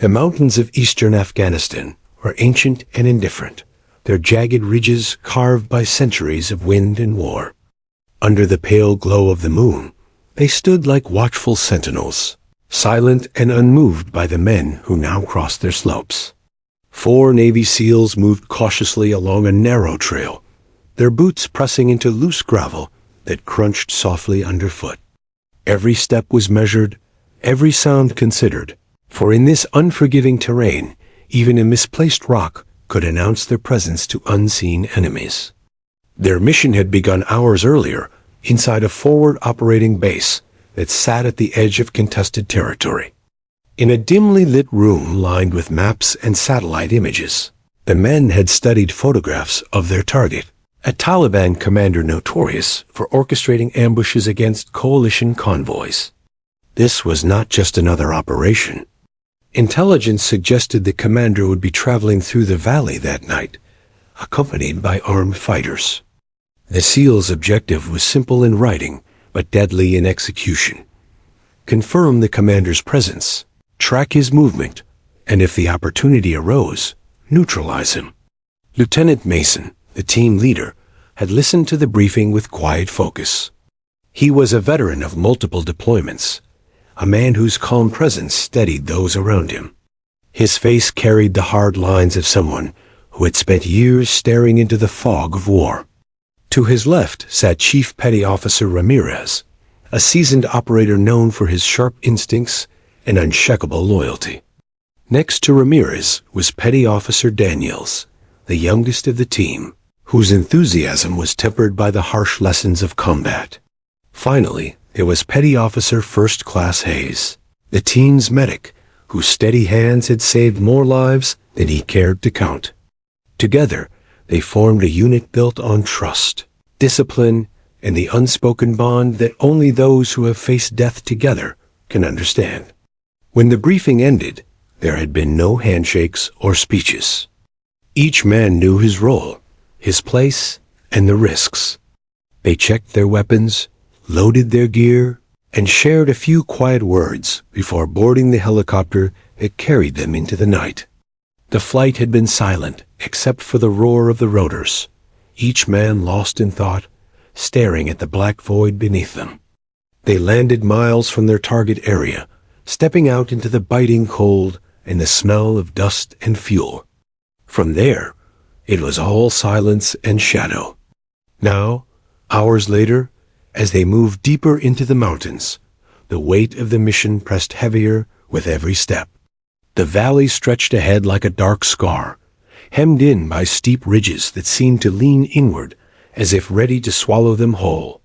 The mountains of eastern Afghanistan were ancient and indifferent, their jagged ridges carved by centuries of wind and war. Under the pale glow of the moon, they stood like watchful sentinels, silent and unmoved by the men who now crossed their slopes. 4 Navy SEALs moved cautiously along a narrow trail, their boots pressing into loose gravel that crunched softly underfoot. Every step was measured, every sound considered, for in this unforgiving terrain, even a misplaced rock could announce their presence to unseen enemies. Their mission had begun hours earlier, inside a forward operating base that sat at the edge of contested territory. In a dimly lit room lined with maps and satellite images, the men had studied photographs of their target, a Taliban commander notorious for orchestrating ambushes against coalition convoys. This was not just another operation. Intelligence suggested the commander would be traveling through the valley that night, accompanied by armed fighters. The SEAL's objective was simple in writing, but deadly in execution. Confirm the commander's presence, track his movement, and if the opportunity arose, neutralize him. Lieutenant Mason, the team leader, had listened to the briefing with quiet focus. He was a veteran of multiple deployments, a man whose calm presence steadied those around him. His face carried the hard lines of someone who had spent years staring into the fog of war. To his left sat Chief Petty Officer Ramirez, a seasoned operator known for his sharp instincts and unshakable loyalty. Next to Ramirez was Petty Officer Daniels, the youngest of the team, whose enthusiasm was tempered by the harsh lessons of combat. Finally, there was Petty Officer First Class Hayes, the team's medic, whose steady hands had saved more lives than he cared to count. Together, they formed a unit built on trust, discipline, and the unspoken bond that only those who have faced death together can understand. When the briefing ended, there had been no handshakes or speeches. Each man knew his role, his place, and the risks. They checked their weapons, loaded their gear, and shared a few quiet words before boarding the helicopter that carried them into the night. The flight had been silent, except for the roar of the rotors, each man lost in thought, staring at the black void beneath them. They landed miles from their target area, stepping out into the biting cold and the smell of dust and fuel. From there, it was all silence and shadow. Now, hours later, as they moved deeper into the mountains, the weight of the mission pressed heavier with every step. The valley stretched ahead like a dark scar, hemmed in by steep ridges that seemed to lean inward as if ready to swallow them whole.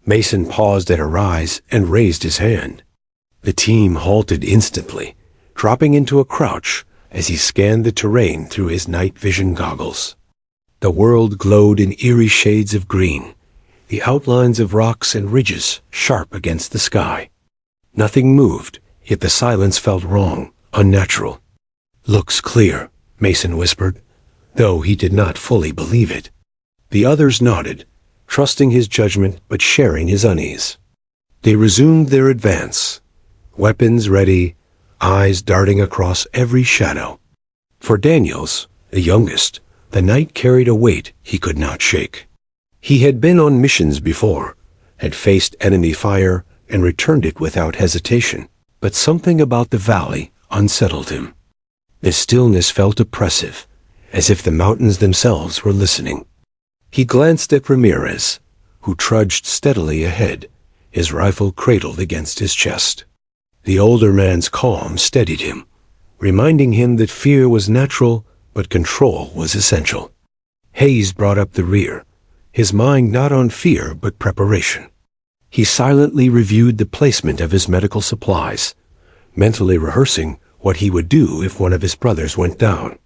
Mason paused at a rise and raised his hand. The team halted instantly, dropping into a crouch as he scanned the terrain through his night vision goggles. The world glowed in eerie shades of green, the outlines of rocks and ridges sharp against the sky. Nothing moved, yet the silence felt wrong, unnatural. "Looks clear," Mason whispered, though he did not fully believe it. The others nodded, trusting his judgment but sharing his unease. They resumed their advance, weapons ready, eyes darting across every shadow. For Daniels, the youngest, the night carried a weight he could not shake. He had been on missions before, had faced enemy fire and returned it without hesitation, but something about the valley unsettled him. The stillness felt oppressive, as if the mountains themselves were listening. He glanced at Ramirez, who trudged steadily ahead, his rifle cradled against his chest. The older man's calm steadied him, reminding him that fear was natural, but control was essential. Hayes brought up the rear, his mind not on fear but preparation. He silently reviewed the placement of his medical supplies, mentally rehearsing what he would do if one of his brothers went down.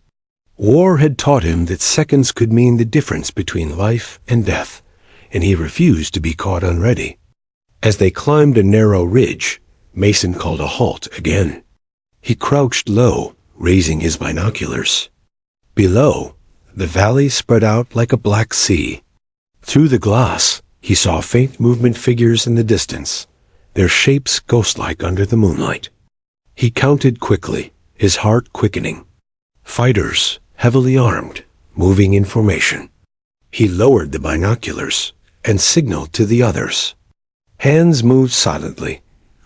War had taught him that seconds could mean the difference between life and death, and he refused to be caught unready. As they climbed a narrow ridge, Mason called a halt again. He crouched low, raising his binoculars. Below, the valley spread out like a black sea. Through the glass, he saw faint movement figures in the distance, their shapes ghost-like under the moonlight. He counted quickly, his heart quickening. Fighters, heavily armed, moving in formation. He lowered the binoculars and signaled to the others. Hands moved silently,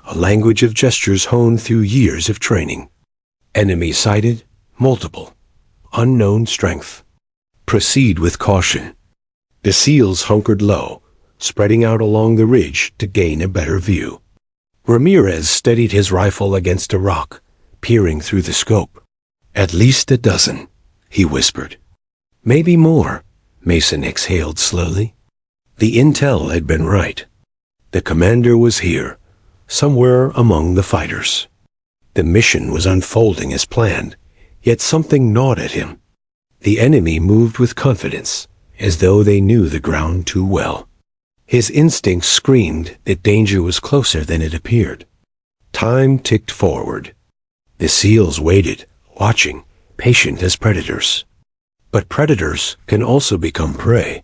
a language of gestures honed through years of training. Enemy sighted, multiple. Unknown strength. Proceed with caution. The SEALs hunkered low, spreading out along the ridge to gain a better view. Ramirez steadied his rifle against a rock, peering through the scope. At least a dozen, he whispered. Maybe more, Mason exhaled slowly. The intel had been right. The commander was here, somewhere among the fighters. The mission was unfolding as planned, yet something gnawed at him. The enemy moved with confidence, as though they knew the ground too well. His instincts screamed that danger was closer than it appeared. Time ticked forward. The SEALs waited, watching, patient as predators. But predators can also become prey.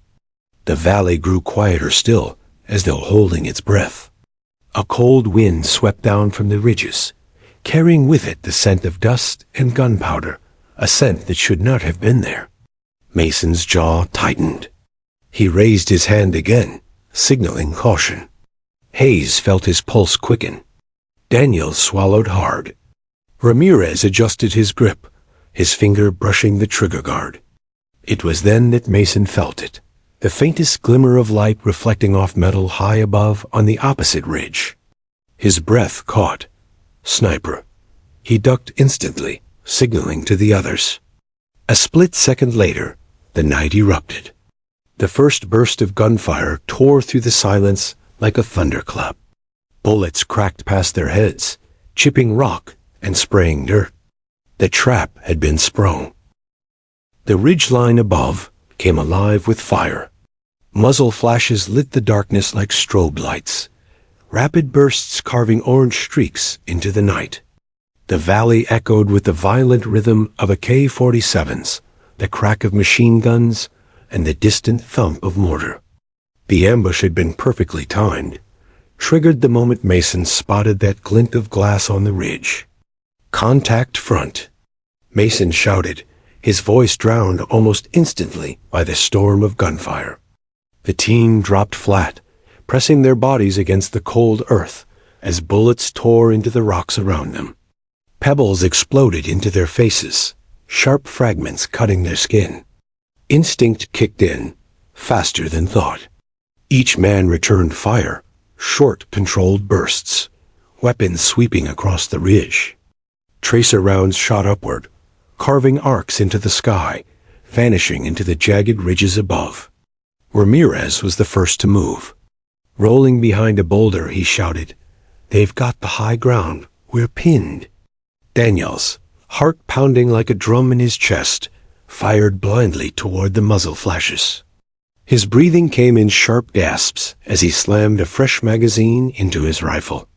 The valley grew quieter still, as though holding its breath. A cold wind swept down from the ridges, carrying with it the scent of dust and gunpowder, a scent that should not have been there. Mason's jaw tightened. He raised his hand again, signaling caution. Hayes felt his pulse quicken. Daniels swallowed hard. Ramirez adjusted his grip, his finger brushing the trigger guard. It was then that Mason felt it, the faintest glimmer of light reflecting off metal high above on the opposite ridge. His breath caught. Sniper. He ducked instantly, signaling to the others. A split second later, the night erupted. The first burst of gunfire tore through the silence like a thunderclap. Bullets cracked past their heads, chipping rock and spraying dirt. The trap had been sprung. The ridgeline above came alive with fire. Muzzle flashes lit the darkness like strobe lights, rapid bursts carving orange streaks into the night. The valley echoed with the violent rhythm of AK-47s, the crack of machine guns, and the distant thump of mortar. The ambush had been perfectly timed, triggered the moment Mason spotted that glint of glass on the ridge. Contact front. Mason shouted, his voice drowned almost instantly by the storm of gunfire. The team dropped flat, pressing their bodies against the cold earth as bullets tore into the rocks around them. Pebbles exploded into their faces, sharp fragments cutting their skin. Instinct kicked in, faster than thought. Each man returned fire, short, controlled bursts, weapons sweeping across the ridge. Tracer rounds shot upward, carving arcs into the sky, vanishing into the jagged ridges above. Ramirez was the first to move. Rolling behind a boulder, he shouted, "They've got the high ground. We're pinned." Daniels, heart pounding like a drum in his chest, fired blindly toward the muzzle flashes. His breathing came in sharp gasps as he slammed a fresh magazine into his rifle.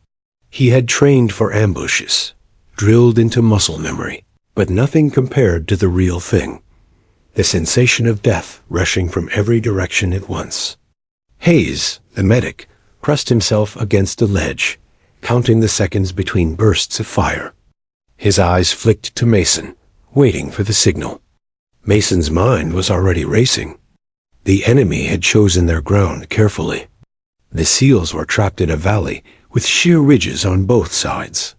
He had trained for ambushes, drilled into muscle memory, but nothing compared to the real thing. The sensation of death rushing from every direction at once. Hayes, the medic, pressed himself against a ledge, counting the seconds between bursts of fire. His eyes flicked to Mason, waiting for the signal. Mason's mind was already racing. The enemy had chosen their ground carefully. The SEALs were trapped in a valley with sheer ridges on both sides.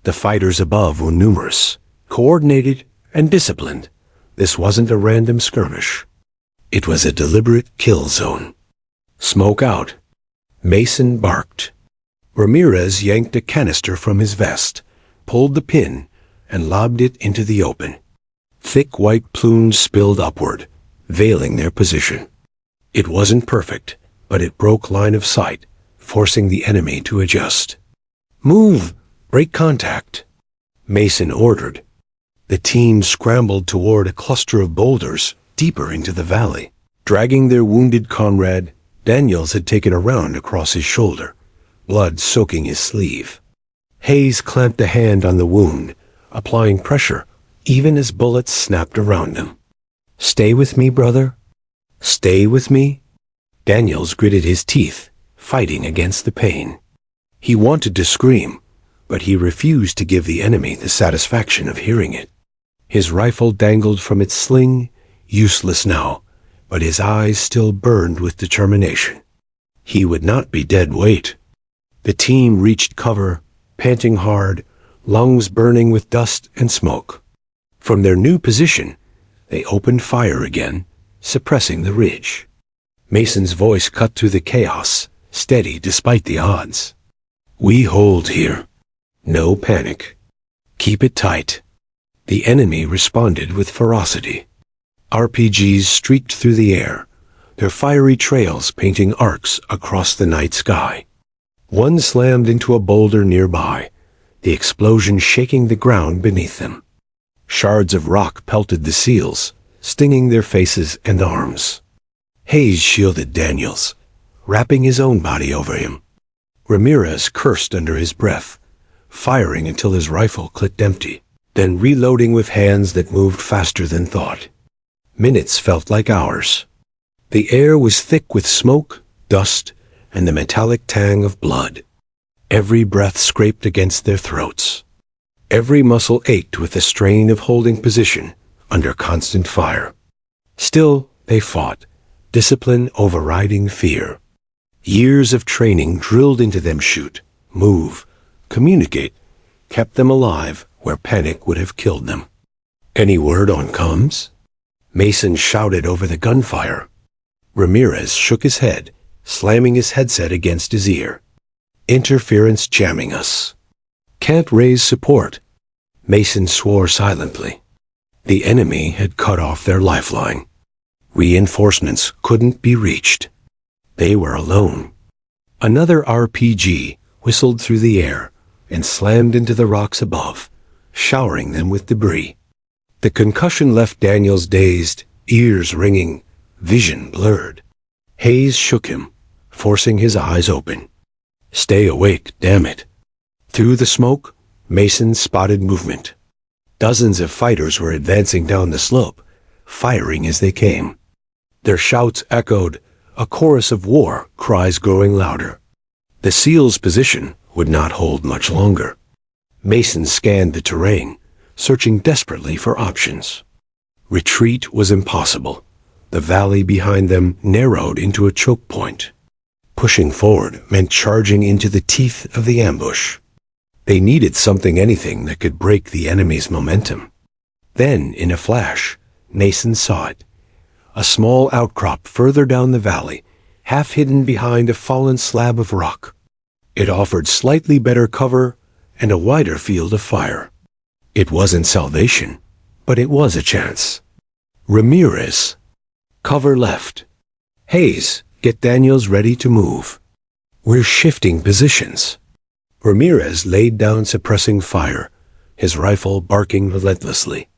The fighters above were numerous, coordinated, and disciplined. This wasn't a random skirmish. It was a deliberate kill zone. Smoke out. Mason barked. Ramirez yanked a canister from his vest, pulled the pin, and lobbed it into the open. Thick white plumes spilled upward, veiling their position. It wasn't perfect, but it broke line of sight, forcing the enemy to adjust. "Move! Break contact!" Mason ordered. The team scrambled toward a cluster of boulders deeper into the valley. Dragging their wounded comrade, Daniels had taken a round across his shoulder, blood soaking his sleeve. Hayes clamped a hand on the wound, applying pressure, even as bullets snapped around him. "Stay with me, brother. Stay with me." Daniels gritted his teeth, fighting against the pain. He wanted to scream, but he refused to give the enemy the satisfaction of hearing it. His rifle dangled from its sling, useless now, but his eyes still burned with determination. He would not be dead weight. The team reached cover, panting hard, lungs burning with dust and smoke. From their new position, they opened fire again, suppressing the ridge. Mason's voice cut through the chaos, steady despite the odds. "We hold here. No panic. Keep it tight." The enemy responded with ferocity. RPGs streaked through the air, their fiery trails painting arcs across the night sky. One slammed into a boulder nearby, the explosion shaking the ground beneath them. Shards of rock pelted the seals, stinging their faces and arms. Hayes shielded Daniels, wrapping his own body over him. Ramirez cursed under his breath, firing until his rifle clicked empty, then reloading with hands that moved faster than thought. Minutes felt like hours. The air was thick with smoke, dust, and the metallic tang of blood. Every breath scraped against their throats. Every muscle ached with the strain of holding position under constant fire. Still, they fought, discipline overriding fear. Years of training drilled into them shoot, move, communicate, kept them alive where panic would have killed them. "Any word on comms?" Mason shouted over the gunfire. Ramirez shook his head, slamming his headset against his ear. "Interference jamming us. Can't raise support." Mason swore silently. The enemy had cut off their lifeline. Reinforcements couldn't be reached. They were alone. Another RPG whistled through the air and slammed into the rocks above, showering them with debris. The concussion left Daniels dazed, ears ringing, vision blurred. Hayes shook him, forcing his eyes open. "Stay awake, damn it." Through the smoke, Mason spotted movement. Dozens of fighters were advancing down the slope, firing as they came. Their shouts echoed, a chorus of war cries growing louder. The SEALs' position would not hold much longer. Mason scanned the terrain, searching desperately for options. Retreat was impossible. The valley behind them narrowed into a choke point. Pushing forward meant charging into the teeth of the ambush. They needed anything that could break the enemy's momentum. Then, in a flash, Mason saw it. A small outcrop further down the valley, half hidden behind a fallen slab of rock. It offered slightly better cover and a wider field of fire. It wasn't salvation, but it was a chance. Ramirez. Cover left. Hayes, get Daniels ready to move. We're shifting positions. Ramirez laid down suppressing fire, his rifle barking relentlessly.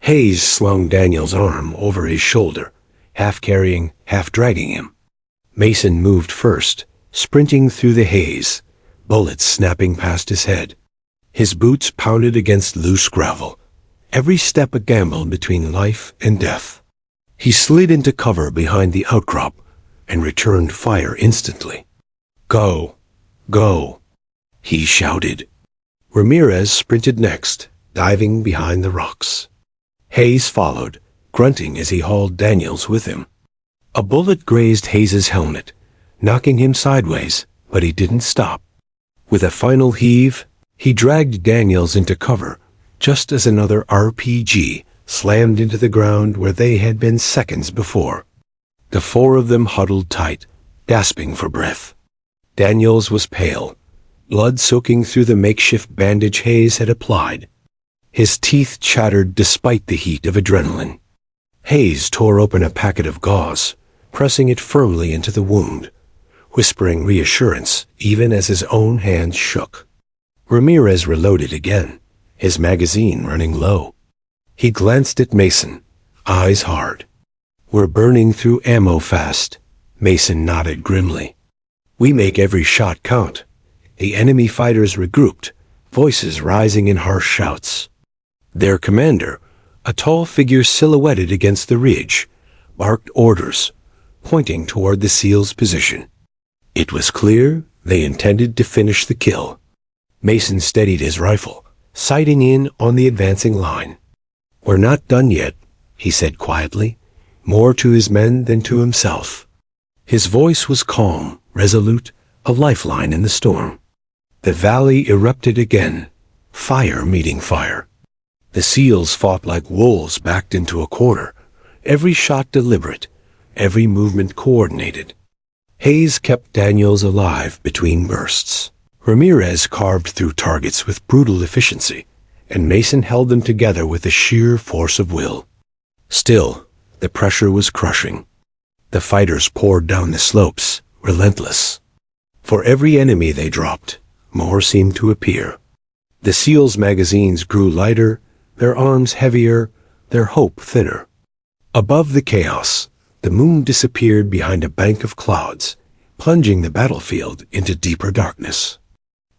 Hayes slung Daniels' arm over his shoulder, half carrying, half dragging him. Mason moved first, sprinting through the haze, bullets snapping past his head. His boots pounded against loose gravel, every step a gamble between life and death. He slid into cover behind the outcrop and returned fire instantly. "Go! Go!" he shouted. Ramirez sprinted next, diving behind the rocks. Hayes followed, grunting as he hauled Daniels with him. A bullet grazed Hayes's helmet, knocking him sideways, but he didn't stop. With a final heave, he dragged Daniels into cover, just as another RPG slammed into the ground where they had been seconds before. The four of them huddled tight, gasping for breath. Daniels was pale, blood soaking through the makeshift bandage Hayes had applied. His teeth chattered despite the heat of adrenaline. Hayes tore open a packet of gauze, pressing it firmly into the wound, whispering reassurance even as his own hands shook. Ramirez reloaded again, his magazine running low. He glanced at Mason, eyes hard. "We're burning through ammo fast," Mason nodded grimly. "We make every shot count." The enemy fighters regrouped, voices rising in harsh shouts. Their commander, a tall figure silhouetted against the ridge, barked orders, pointing toward the SEALs' position. It was clear they intended to finish the kill. Mason steadied his rifle, sighting in on the advancing line. "We're not done yet," he said quietly, more to his men than to himself. His voice was calm, resolute, a lifeline in the storm. The valley erupted again, fire meeting fire. The SEALs fought like wolves backed into a corner, every shot deliberate, every movement coordinated. Hayes kept Daniels alive between bursts. Ramirez carved through targets with brutal efficiency, and Mason held them together with a sheer force of will. Still, the pressure was crushing. The fighters poured down the slopes, relentless. For every enemy they dropped, more seemed to appear. The SEALs' magazines grew lighter, their arms heavier, their hope thinner. Above the chaos, the moon disappeared behind a bank of clouds, plunging the battlefield into deeper darkness.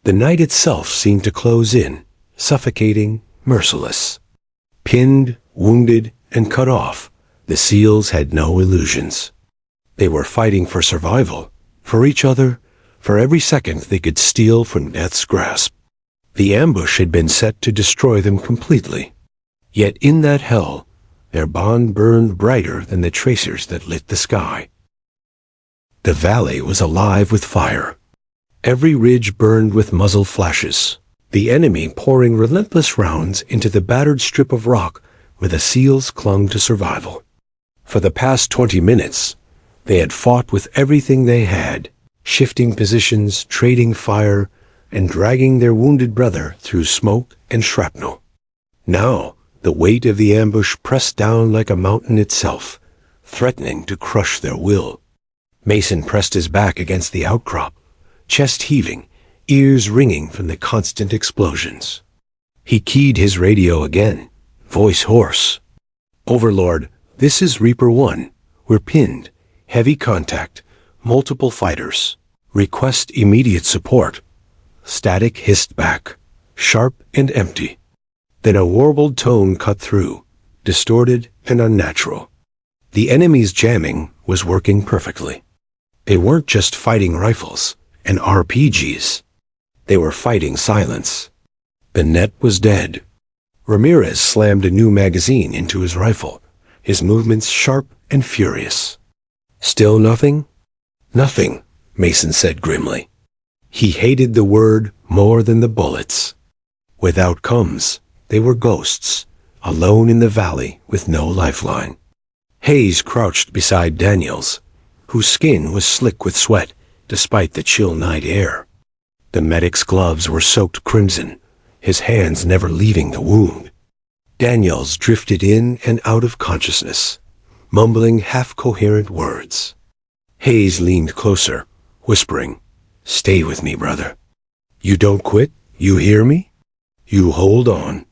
The night itself seemed to close in, suffocating, merciless. Pinned, wounded, and cut off, the SEALs had no illusions. They were fighting for survival, for each other, for every second they could steal from death's grasp. The ambush had been set to destroy them completely. Yet in that hell, their bond burned brighter than the tracers that lit the sky. The valley was alive with fire. Every ridge burned with muzzle flashes, the enemy pouring relentless rounds into the battered strip of rock where the SEALs clung to survival. For the past 20 minutes, they had fought with everything they had, shifting positions, trading fire, and dragging their wounded brother through smoke and shrapnel. Now, the weight of the ambush pressed down like a mountain itself, threatening to crush their will. Mason pressed his back against the outcrop, chest heaving, ears ringing from the constant explosions. He keyed his radio again, voice hoarse. "Overlord, this is Reaper 1. We're pinned. Heavy contact. Multiple fighters. Request immediate support." Static hissed back, sharp and empty. Then a warbled tone cut through, distorted and unnatural. The enemy's jamming was working perfectly. They weren't just fighting rifles and RPGs. They were fighting silence. The net was dead. Ramirez slammed a new magazine into his rifle, his movements sharp and furious. "Still nothing?" "Nothing," Mason said grimly. He hated the word more than the bullets. Without comes, they were ghosts, alone in the valley with no lifeline. Hayes crouched beside Daniels, whose skin was slick with sweat despite the chill night air. The medic's gloves were soaked crimson, his hands never leaving the wound. Daniels drifted in and out of consciousness, mumbling half-coherent words. Hayes leaned closer, whispering, "Stay with me, brother. You don't quit, you hear me? You hold on."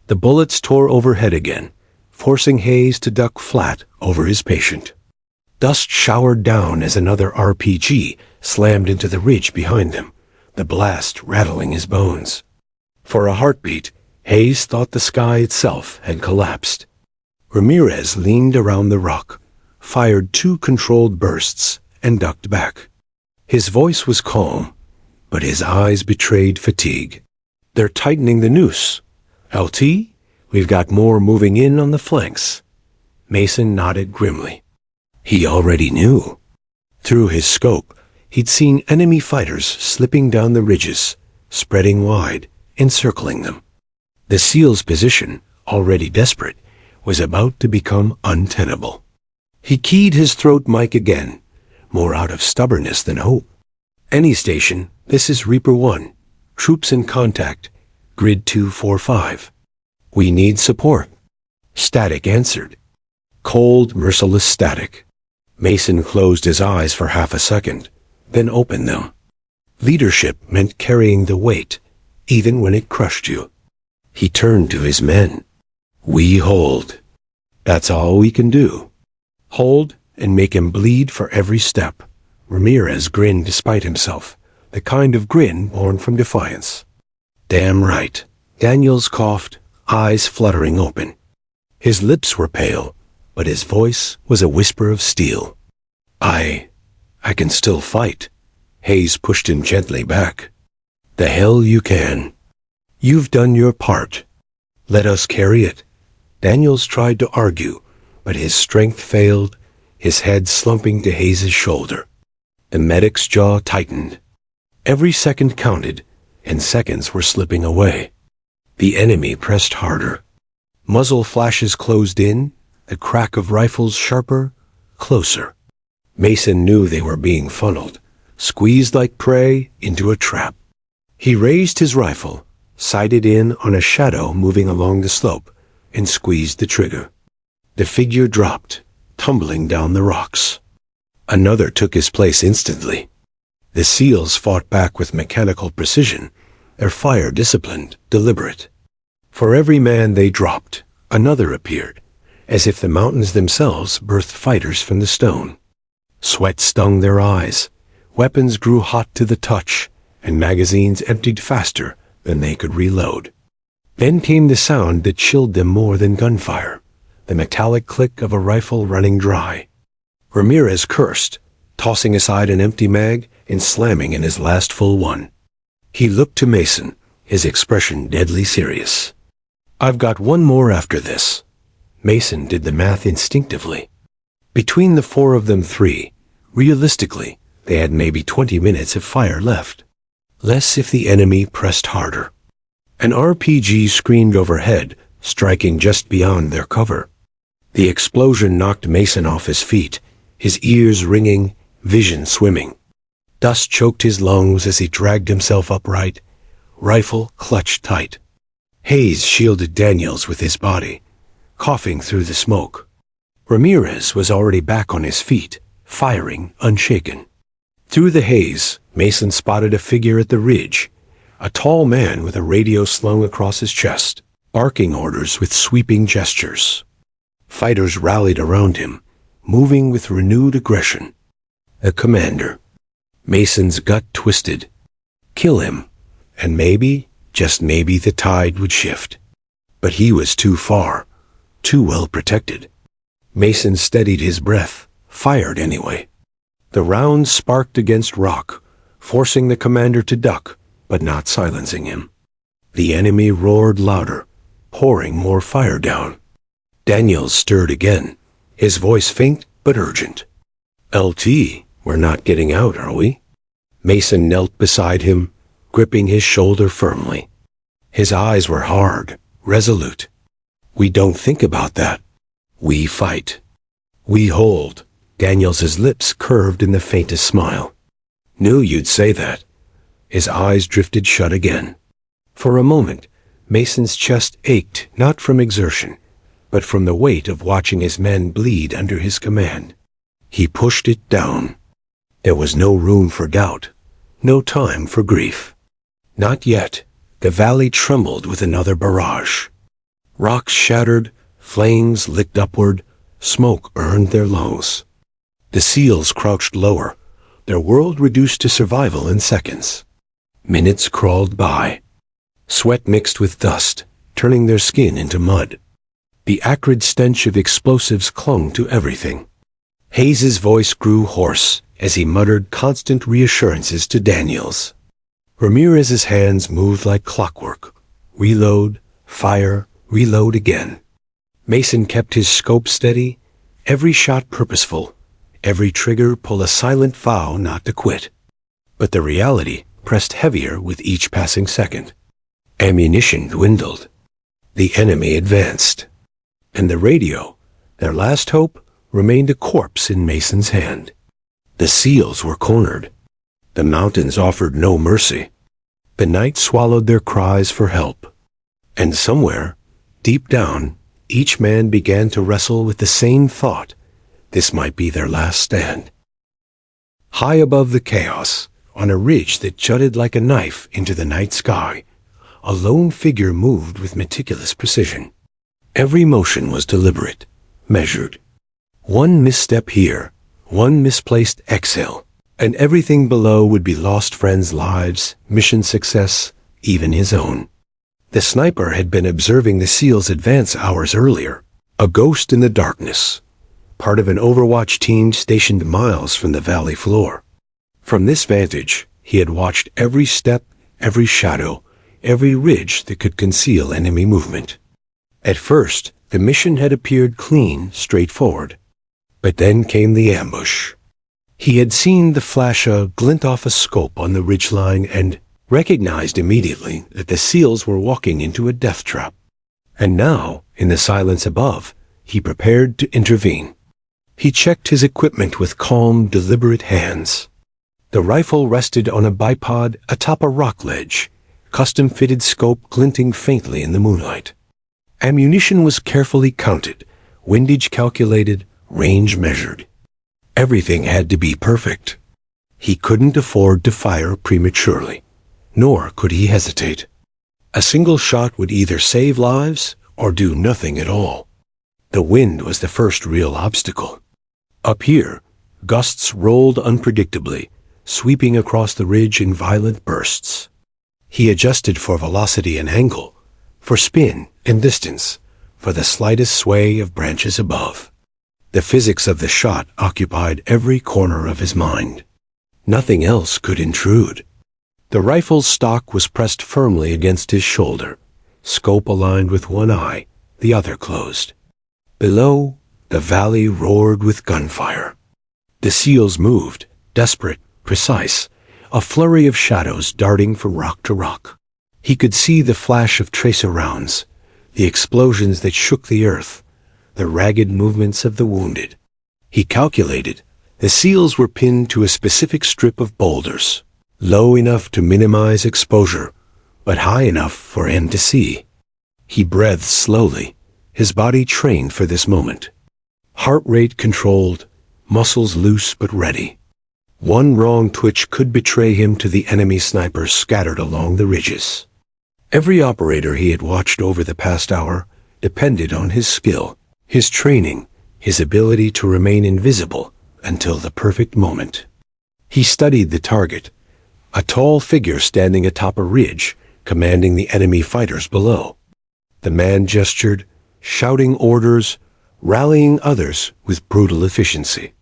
The bullets tore overhead again, forcing Hayes to duck flat over his patient. Dust showered down as another RPG slammed into the ridge behind them, the blast rattling his bones. For a heartbeat, Hayes thought the sky itself had collapsed. Ramirez leaned around the rock, fired 2 controlled bursts, and ducked back. His voice was calm, but his eyes betrayed fatigue. "They're tightening the noose. LT, we've got more moving in on the flanks." Mason nodded grimly. He already knew. Through his scope, he'd seen enemy fighters slipping down the ridges, spreading wide, encircling them. The SEAL's position, already desperate, was about to become untenable. He keyed his throat mic again, more out of stubbornness than hope. "Any station, this is Reaper 1. Troops in contact. Grid 245. We need support." Static answered. Cold, merciless static. Mason closed his eyes for half a second, then opened them. Leadership meant carrying the weight, even when it crushed you. He turned to his men. "We hold. That's all we can do. Hold and make him bleed for every step." Ramirez grinned despite himself, the kind of grin born from defiance. "Damn right." Daniels coughed, eyes fluttering open. His lips were pale, but his voice was a whisper of steel. I can still fight." Hayes pushed him gently back. The hell you can. You've done your part. Let us carry it. Daniels tried to argue, but his strength failed, his head slumping to Hayes' shoulder. The medic's jaw tightened. Every second counted, and seconds were slipping away. The enemy pressed harder. Muzzle flashes closed in, the crack of rifles sharper, closer. Mason knew they were being funneled, squeezed like prey into a trap. He raised his rifle, sighted in on a shadow moving along the slope, and squeezed the trigger. The figure dropped, tumbling down the rocks. Another took his place instantly. The SEALs fought back with mechanical precision, their fire disciplined, deliberate. For every man they dropped, another appeared, as if the mountains themselves birthed fighters from the stone. Sweat stung their eyes, weapons grew hot to the touch, and magazines emptied faster than they could reload. Then came the sound that chilled them more than gunfire, the metallic click of a rifle running dry. Ramirez cursed, tossing aside an empty mag and slamming in his last full one. He looked to Mason, his expression deadly serious. "I've got one more after this." Mason did the math instinctively. Between the four of them three, realistically, they had maybe 20 minutes of fire left. Less if the enemy pressed harder. An RPG screamed overhead, striking just beyond their cover. The explosion knocked Mason off his feet, his ears ringing, vision swimming. Dust choked his lungs as he dragged himself upright, rifle clutched tight. Hayes shielded Daniels with his body, coughing through the smoke. Ramirez was already back on his feet, firing unshaken. Through the haze, Mason spotted a figure at the ridge, a tall man with a radio slung across his chest, barking orders with sweeping gestures. Fighters rallied around him, moving with renewed aggression. A commander. Mason's gut twisted. Kill him, and maybe, just maybe, the tide would shift. But he was too far, too well protected. Mason steadied his breath, fired anyway. The round sparked against rock, forcing the commander to duck, but not silencing him. The enemy roared louder, pouring more fire down. Daniels stirred again, his voice faint but urgent. "LT, we're not getting out, are we?" Mason knelt beside him, gripping his shoulder firmly. His eyes were hard, resolute. "We don't think about that. We fight. We hold." Daniels's lips curved in the faintest smile. "Knew you'd say that." His eyes drifted shut again. For a moment, Mason's chest ached, not from exertion, but from the weight of watching his men bleed under his command. He pushed it down. There was no room for doubt, no time for grief. Not yet. The valley trembled with another barrage. Rocks shattered, flames licked upward, smoke burned their lungs. The SEALs crouched lower, their world reduced to survival in seconds. Minutes crawled by. Sweat mixed with dust, turning their skin into mud. The acrid stench of explosives clung to everything. Hayes's voice grew hoarse as he muttered constant reassurances to Daniels. Ramirez's hands moved like clockwork. Reload, fire, reload again. Mason kept his scope steady, every shot purposeful, every trigger pull a silent vow not to quit. But the reality pressed heavier with each passing second. Ammunition dwindled. The enemy advanced. And the radio, their last hope, remained a corpse in Mason's hand. The SEALs were cornered. The mountains offered no mercy. The night swallowed their cries for help. And somewhere, deep down, each man began to wrestle with the same thought: this might be their last stand. High above the chaos, on a ridge that jutted like a knife into the night sky, a lone figure moved with meticulous precision. Every motion was deliberate, measured. One misstep here, one misplaced exhale, and everything below would be lost friends' lives, mission success, even his own. The sniper had been observing the SEALs advance hours earlier, a ghost in the darkness, part of an Overwatch team stationed miles from the valley floor. From this vantage, he had watched every step, every shadow, every ridge that could conceal enemy movement. At first, the mission had appeared clean, straightforward. But then came the ambush. He had seen the flash glint off a scope on the ridgeline and recognized immediately that the SEALs were walking into a death trap. And now, in the silence above, he prepared to intervene. He checked his equipment with calm, deliberate hands. The rifle rested on a bipod atop a rock ledge, custom-fitted scope glinting faintly in the moonlight. Ammunition was carefully counted, windage calculated, range measured. Everything had to be perfect. He couldn't afford to fire prematurely, nor could he hesitate. A single shot would either save lives or do nothing at all. The wind was the first real obstacle. Up here, gusts rolled unpredictably, sweeping across the ridge in violent bursts. He adjusted for velocity and angle, for spin and distance, for the slightest sway of branches above. The physics of the shot occupied every corner of his mind. Nothing else could intrude. The rifle's stock was pressed firmly against his shoulder, scope aligned with one eye, the other closed. Below, the valley roared with gunfire. The SEALs moved, desperate, precise, a flurry of shadows darting from rock to rock. He could see the flash of tracer rounds, the explosions that shook the earth, the ragged movements of the wounded. He calculated the SEALs were pinned to a specific strip of boulders, low enough to minimize exposure, but high enough for him to see. He breathed slowly, his body trained for this moment. Heart rate controlled, muscles loose but ready. One wrong twitch could betray him to the enemy snipers scattered along the ridges. Every operator he had watched over the past hour depended on his skill, his training, his ability to remain invisible until the perfect moment. He studied the target, a tall figure standing atop a ridge, commanding the enemy fighters below. The man gestured, shouting orders, rallying others with brutal efficiency.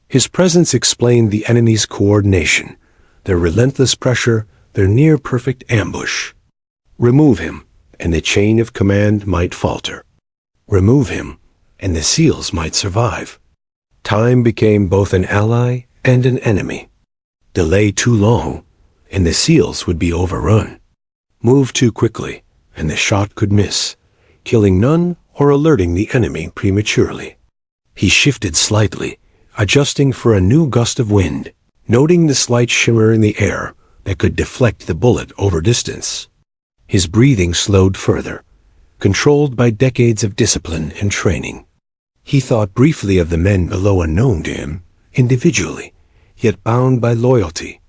His presence explained the enemy's coordination, their relentless pressure, their near-perfect ambush. Remove him, and the chain of command might falter. Remove him, and the SEALs might survive. Time became both an ally and an enemy. Delay too long, and the SEALs would be overrun. Move too quickly, and the shot could miss, killing none or alerting the enemy prematurely. He shifted slightly, adjusting for a new gust of wind, noting the slight shimmer in the air that could deflect the bullet over distance. His breathing slowed further, controlled by decades of discipline and training. He thought briefly of the men below unknown to him, individually, yet bound by loyalty,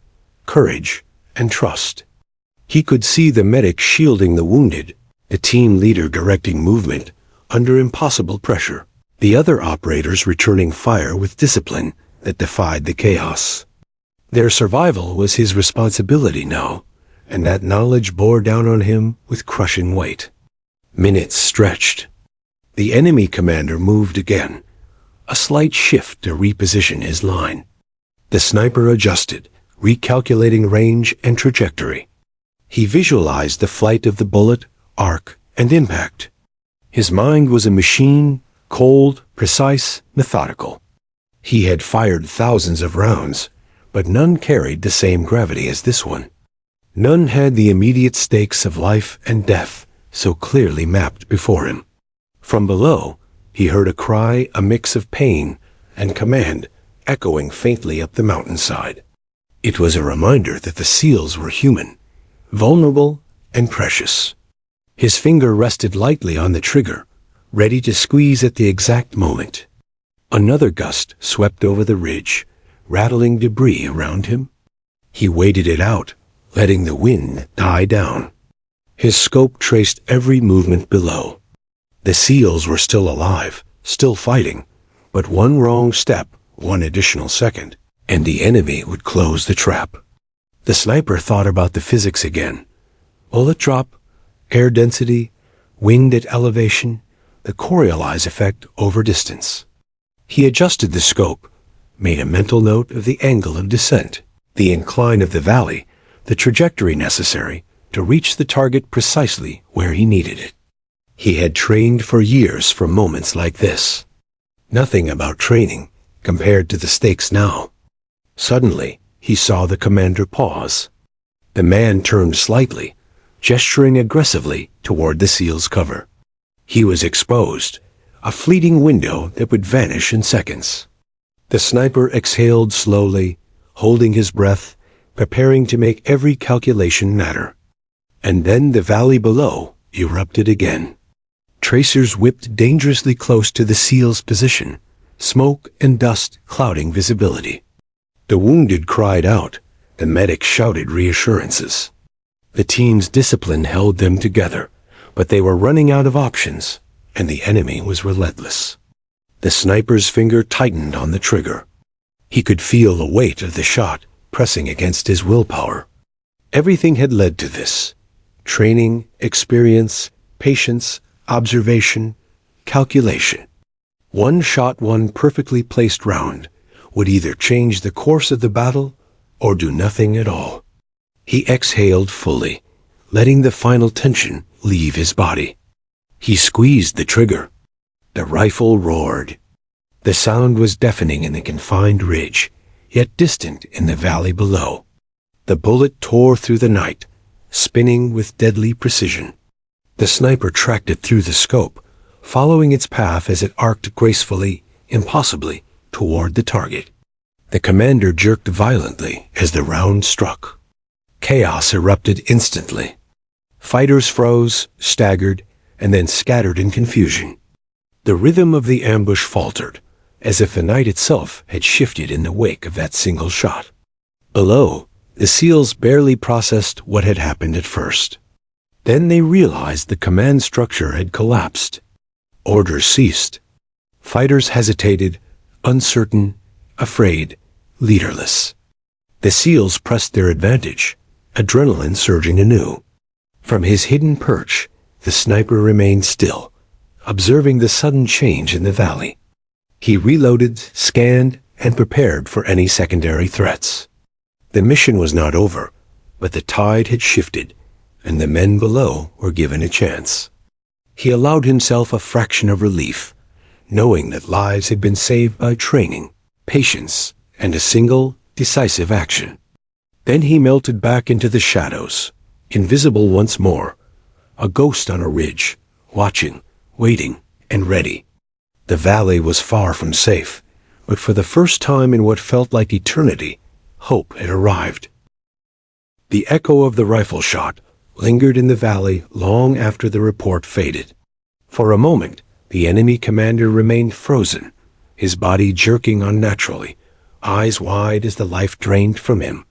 courage, and trust. He could see the medic shielding the wounded, the team leader directing movement under impossible pressure, the other operators returning fire with discipline that defied the chaos. Their survival was his responsibility now, and that knowledge bore down on him with crushing weight. Minutes stretched. The enemy commander moved again, a slight shift to reposition his line. The sniper adjusted, recalculating range and trajectory. He visualized the flight of the bullet, arc, and impact. His mind was a machine, cold, precise, methodical. He had fired thousands of rounds, but none carried the same gravity as this one. None had the immediate stakes of life and death so clearly mapped before him. From below, he heard a cry, a mix of pain and command, echoing faintly up the mountainside. It was a reminder that the SEALs were human, vulnerable, and precious. His finger rested lightly on the trigger, ready to squeeze at the exact moment. Another gust swept over the ridge, rattling debris around him. He waited it out, letting the wind die down. His scope traced every movement below. The SEALs were still alive, still fighting, but one wrong step, one additional second, and the enemy would close the trap. The sniper thought about the physics again. Bullet drop, air density, wind at elevation, the Coriolis effect over distance. He adjusted the scope, made a mental note of the angle of descent, the incline of the valley, the trajectory necessary to reach the target precisely where he needed it. He had trained for years for moments like this. Nothing about training compared to the stakes now. Suddenly, he saw the commander pause. The man turned slightly, gesturing aggressively toward the seal's cover. He was exposed, a fleeting window that would vanish in seconds. The sniper exhaled slowly, holding his breath, preparing to make every calculation matter. And then the valley below erupted again. Tracers whipped dangerously close to the seal's position, smoke and dust clouding visibility. The wounded cried out. The medics shouted reassurances. The team's discipline held them together, but they were running out of options, and the enemy was relentless. The sniper's finger tightened on the trigger. He could feel the weight of the shot pressing against his willpower. Everything had led to this. Training, experience, patience, observation, calculation. One shot, one perfectly placed round, would either change the course of the battle or do nothing at all. He exhaled fully, letting the final tension leave his body. He squeezed the trigger. The rifle roared. The sound was deafening in the confined ridge, yet distant in the valley below. The bullet tore through the night, spinning with deadly precision. The sniper tracked it through the scope, following its path as it arced gracefully, impossibly, toward the target. The commander jerked violently as the round struck. Chaos erupted instantly. Fighters froze, staggered, and then scattered in confusion. The rhythm of the ambush faltered, as if the night itself had shifted in the wake of that single shot. Below, the SEALs barely processed what had happened at first. Then they realized the command structure had collapsed. Orders ceased. Fighters hesitated, uncertain, afraid, leaderless. The SEALs pressed their advantage, adrenaline surging anew. From his hidden perch, the sniper remained still, observing the sudden change in the valley. He reloaded, scanned, and prepared for any secondary threats. The mission was not over, but the tide had shifted, and the men below were given a chance. He allowed himself a fraction of relief, knowing that lives had been saved by training, patience, and a single, decisive action. Then he melted back into the shadows, invisible once more, a ghost on a ridge, watching, waiting, and ready. The valley was far from safe, but for the first time in what felt like eternity, hope had arrived. The echo of the rifle shot lingered in the valley long after the report faded. For a moment, the enemy commander remained frozen, his body jerking unnaturally, eyes wide as the life drained from him.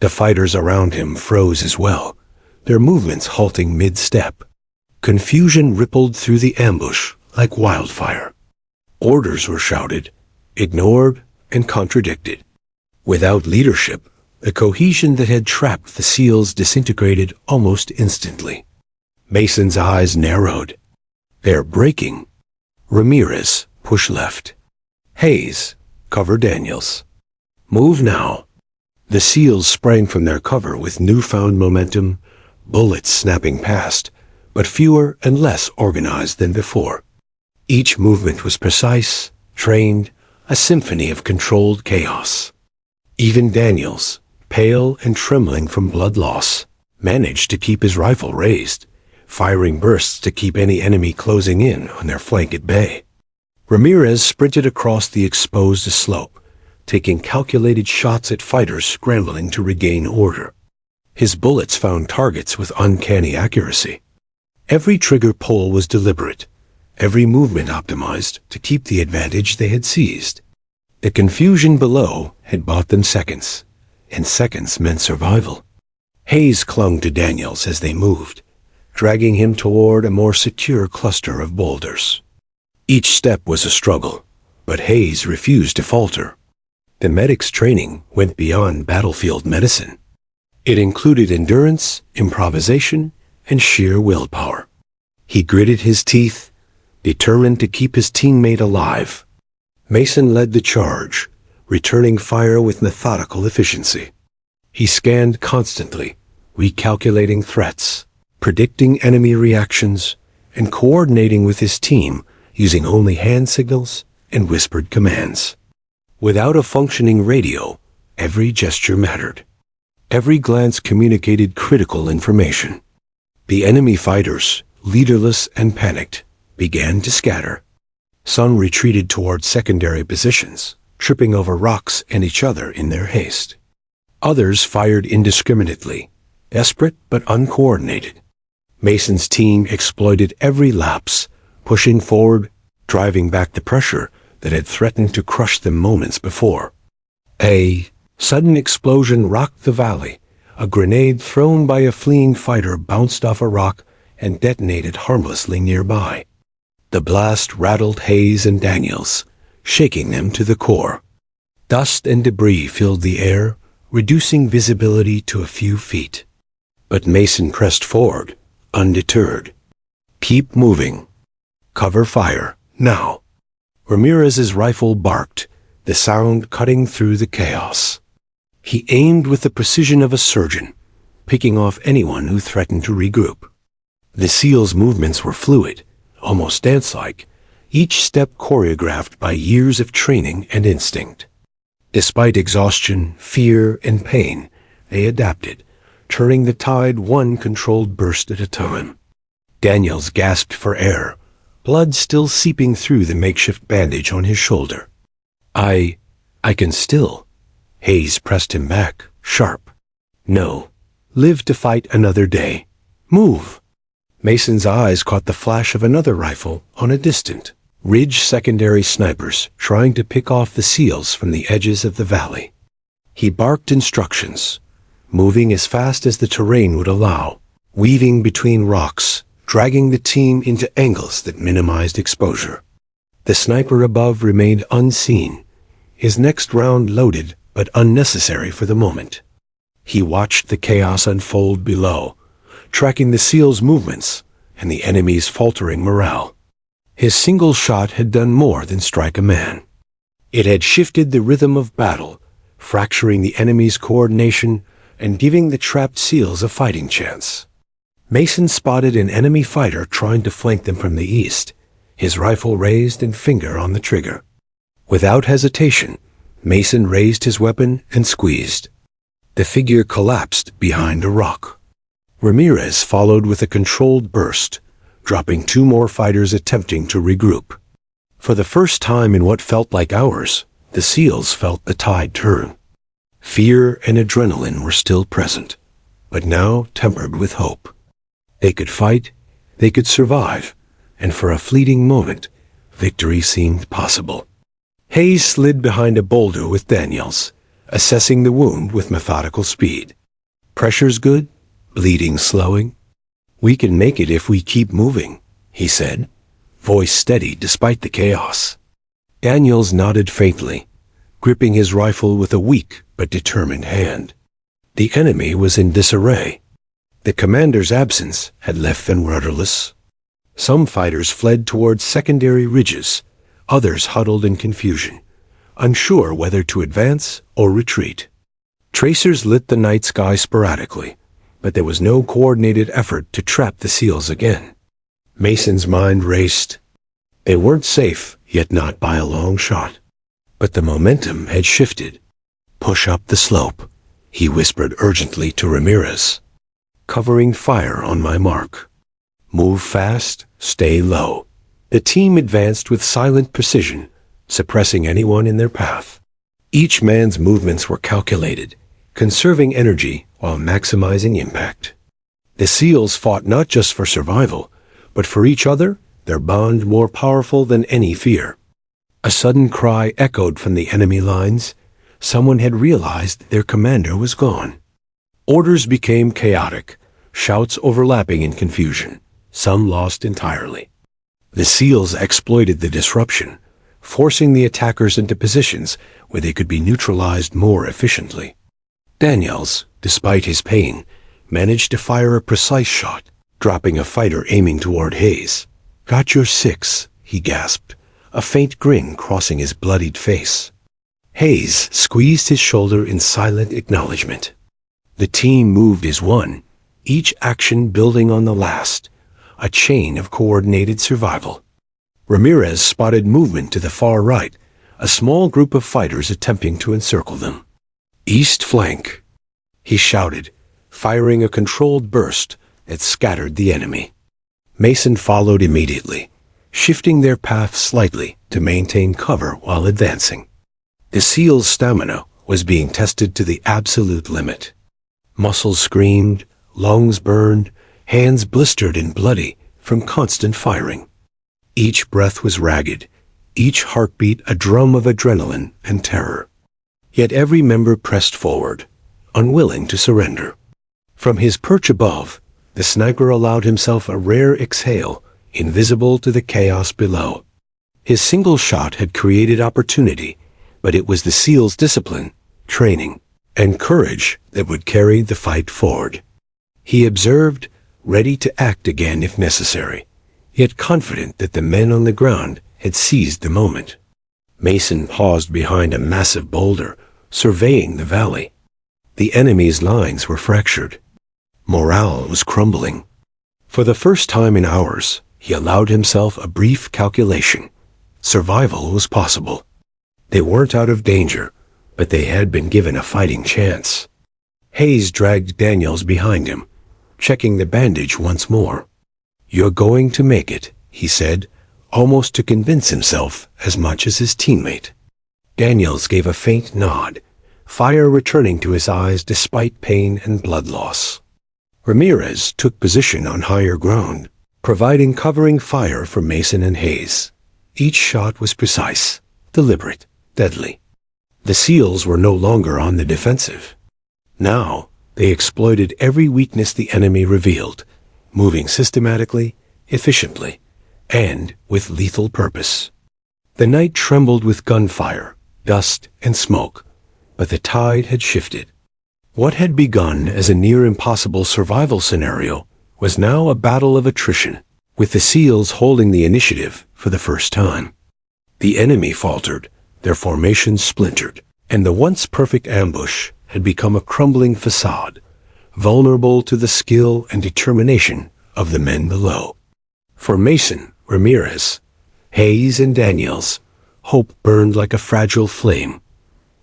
The fighters around him froze as well, their movements halting mid-step. Confusion rippled through the ambush like wildfire. Orders were shouted, ignored, and contradicted. Without leadership, the cohesion that had trapped the SEALs disintegrated almost instantly. Mason's eyes narrowed. They're breaking. Ramirez, push left. Hayes, cover Daniels. Move now. The SEALs sprang from their cover with newfound momentum, bullets snapping past, but fewer and less organized than before. Each movement was precise, trained, a symphony of controlled chaos. Even Daniels, pale and trembling from blood loss, managed to keep his rifle raised, firing bursts to keep any enemy closing in on their flank at bay. Ramirez sprinted across the exposed slope, taking calculated shots at fighters scrambling to regain order. His bullets found targets with uncanny accuracy. Every trigger pull was deliberate, every movement optimized to keep the advantage they had seized. The confusion below had bought them seconds, and seconds meant survival. Hayes clung to Daniels as they moved, dragging him toward a more secure cluster of boulders. Each step was a struggle, but Hayes refused to falter. The medic's training went beyond battlefield medicine. It included endurance, improvisation, and sheer willpower. He gritted his teeth, determined to keep his teammate alive. Mason led the charge, returning fire with methodical efficiency. He scanned constantly, recalculating threats, predicting enemy reactions, and coordinating with his team using only hand signals and whispered commands. Without a functioning radio, every gesture mattered. Every glance communicated critical information. The enemy fighters, leaderless and panicked, began to scatter. Some retreated toward secondary positions, tripping over rocks and each other in their haste. Others fired indiscriminately, desperate but uncoordinated. Mason's team exploited every lapse, pushing forward, driving back the pressure that had threatened to crush them moments before. A sudden explosion rocked the valley. A grenade thrown by a fleeing fighter bounced off a rock and detonated harmlessly nearby. The blast rattled Hayes and Daniels, shaking them to the core. Dust and debris filled the air, reducing visibility to a few feet. But Mason pressed forward, undeterred. Keep moving. Cover fire, now. Ramirez's rifle barked, the sound cutting through the chaos. He aimed with the precision of a surgeon, picking off anyone who threatened to regroup. The SEALs' movements were fluid, almost dance-like, each step choreographed by years of training and instinct. Despite exhaustion, fear, and pain, they adapted, turning the tide one controlled burst at a time. Daniels gasped for air, blood still seeping through the makeshift bandage on his shoulder. I can still. Hayes pressed him back, sharp. No. Live to fight another day. Move. Mason's eyes caught the flash of another rifle on a distant ridge, secondary snipers trying to pick off the SEALs from the edges of the valley. He barked instructions, moving as fast as the terrain would allow, weaving between rocks, dragging the team into angles that minimized exposure. The sniper above remained unseen, his next round loaded but unnecessary for the moment. He watched the chaos unfold below, tracking the SEALs' movements and the enemy's faltering morale. His single shot had done more than strike a man. It had shifted the rhythm of battle, fracturing the enemy's coordination and giving the trapped SEALs a fighting chance. Mason spotted an enemy fighter trying to flank them from the east, his rifle raised and finger on the trigger. Without hesitation, Mason raised his weapon and squeezed. The figure collapsed behind a rock. Ramirez followed with a controlled burst, dropping two more fighters attempting to regroup. For the first time in what felt like hours, the SEALs felt the tide turn. Fear and adrenaline were still present, but now tempered with hope. They could fight, they could survive, and for a fleeting moment, victory seemed possible. Hayes slid behind a boulder with Daniels, assessing the wound with methodical speed. Pressure's good, bleeding slowing. We can make it if we keep moving, he said, voice steady despite the chaos. Daniels nodded faintly, gripping his rifle with a weak but determined hand. The enemy was in disarray. The commander's absence had left them rudderless. Some fighters fled towards secondary ridges, others huddled in confusion, unsure whether to advance or retreat. Tracers lit the night sky sporadically, but there was no coordinated effort to trap the SEALs again. Mason's mind raced. They weren't safe, yet not by a long shot. But the momentum had shifted. Push up the slope, he whispered urgently to Ramirez. Covering fire on my mark. Move fast, stay low. The team advanced with silent precision, suppressing anyone in their path. Each man's movements were calculated, conserving energy while maximizing impact. The SEALs fought not just for survival, but for each other, their bond more powerful than any fear. A sudden cry echoed from the enemy lines. Someone had realized their commander was gone. Orders became chaotic, shouts overlapping in confusion, some lost entirely. The SEALs exploited the disruption, forcing the attackers into positions where they could be neutralized more efficiently. Daniels, despite his pain, managed to fire a precise shot, dropping a fighter aiming toward Hayes. Got your six, he gasped, a faint grin crossing his bloodied face. Hayes squeezed his shoulder in silent acknowledgement. The team moved as one, each action building on the last, a chain of coordinated survival. Ramirez spotted movement to the far right, a small group of fighters attempting to encircle them. "East flank," he shouted, firing a controlled burst that scattered the enemy. Mason followed immediately, shifting their path slightly to maintain cover while advancing. The SEAL's stamina was being tested to the absolute limit. Muscles screamed, lungs burned, hands blistered and bloody from constant firing. Each breath was ragged, each heartbeat a drum of adrenaline and terror. Yet every member pressed forward, unwilling to surrender. From his perch above, the sniper allowed himself a rare exhale, invisible to the chaos below. His single shot had created opportunity, but it was the SEAL's discipline, training, and courage that would carry the fight forward. He observed, ready to act again if necessary, yet confident that the men on the ground had seized the moment. Mason paused behind a massive boulder, surveying the valley. The enemy's lines were fractured. Morale was crumbling. For the first time in hours, he allowed himself a brief calculation. Survival was possible. They weren't out of danger, but they had been given a fighting chance. Hayes dragged Daniels behind him, checking the bandage once more. "You're going to make it," he said, almost to convince himself as much as his teammate. Daniels gave a faint nod, fire returning to his eyes despite pain and blood loss. Ramirez took position on higher ground, providing covering fire for Mason and Hayes. Each shot was precise, deliberate, deadly. The SEALs were no longer on the defensive. Now, they exploited every weakness the enemy revealed, moving systematically, efficiently, and with lethal purpose. The night trembled with gunfire, dust, and smoke, but the tide had shifted. What had begun as a near-impossible survival scenario was now a battle of attrition, with the SEALs holding the initiative for the first time. The enemy faltered, their formations splintered, and the once perfect ambush had become a crumbling facade, vulnerable to the skill and determination of the men below. For Mason, Ramirez, Hayes, and Daniels, hope burned like a fragile flame.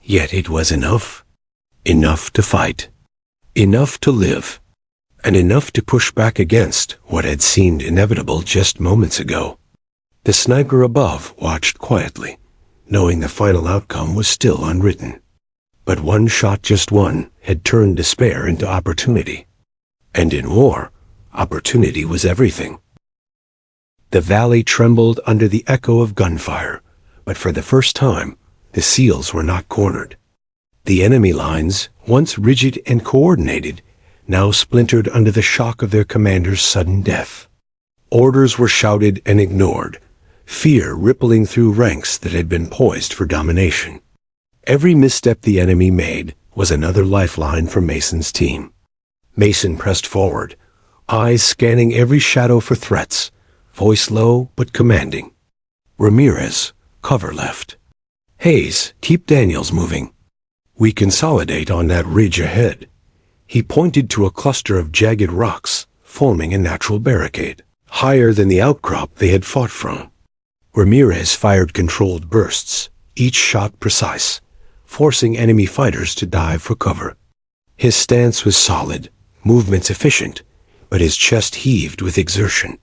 Yet it was enough. Enough to fight. Enough to live. And enough to push back against what had seemed inevitable just moments ago. The sniper above watched quietly, knowing the final outcome was still unwritten. But one shot, just one, had turned despair into opportunity. And in war, opportunity was everything. The valley trembled under the echo of gunfire, but for the first time, the SEALs were not cornered. The enemy lines, once rigid and coordinated, now splintered under the shock of their commander's sudden death. Orders were shouted and ignored, fear rippling through ranks that had been poised for domination. Every misstep the enemy made was another lifeline for Mason's team. Mason pressed forward, eyes scanning every shadow for threats, voice low but commanding. Ramirez, cover left. Hayes, keep Daniels moving. We consolidate on that ridge ahead. He pointed to a cluster of jagged rocks, forming a natural barricade, higher than the outcrop they had fought from. Ramirez fired controlled bursts, each shot precise, forcing enemy fighters to dive for cover. His stance was solid, movements efficient, but his chest heaved with exertion.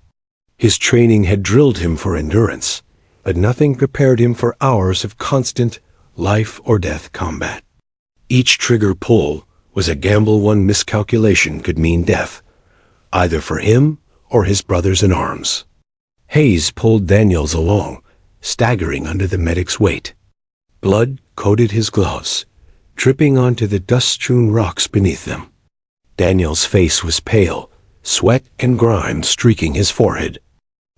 His training had drilled him for endurance, but nothing prepared him for hours of constant, life-or-death combat. Each trigger pull was a gamble. One miscalculation could mean death, either for him or his brothers in arms. Hayes pulled Daniels along, staggering under the medic's weight. Blood coated his gloves, dripping onto the dust-strewn rocks beneath them. Daniels' face was pale, sweat and grime streaking his forehead.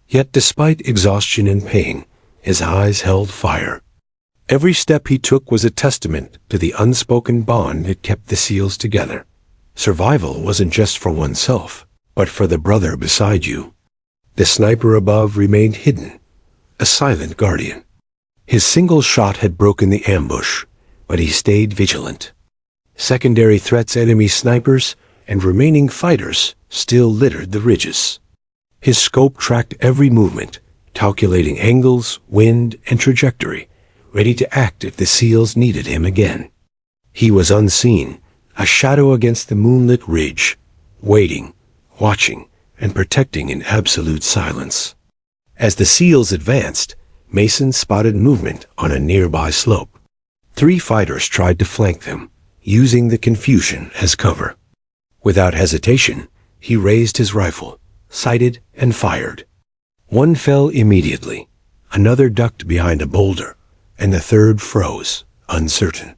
Yet despite exhaustion and pain, his eyes held fire. Every step he took was a testament to the unspoken bond that kept the SEALs together. Survival wasn't just for oneself, but for the brother beside you. The sniper above remained hidden, a silent guardian. His single shot had broken the ambush, but he stayed vigilant. Secondary threats, enemy snipers, and remaining fighters still littered the ridges. His scope tracked every movement, calculating angles, wind, and trajectory, ready to act if the SEALs needed him again. He was unseen, a shadow against the moonlit ridge, waiting, watching, and protecting in absolute silence. As the SEALs advanced, Mason spotted movement on a nearby slope. 3 fighters tried to flank them, using the confusion as cover. Without hesitation, he raised his rifle, sighted, and fired. One fell immediately, another ducked behind a boulder, and the third froze, uncertain.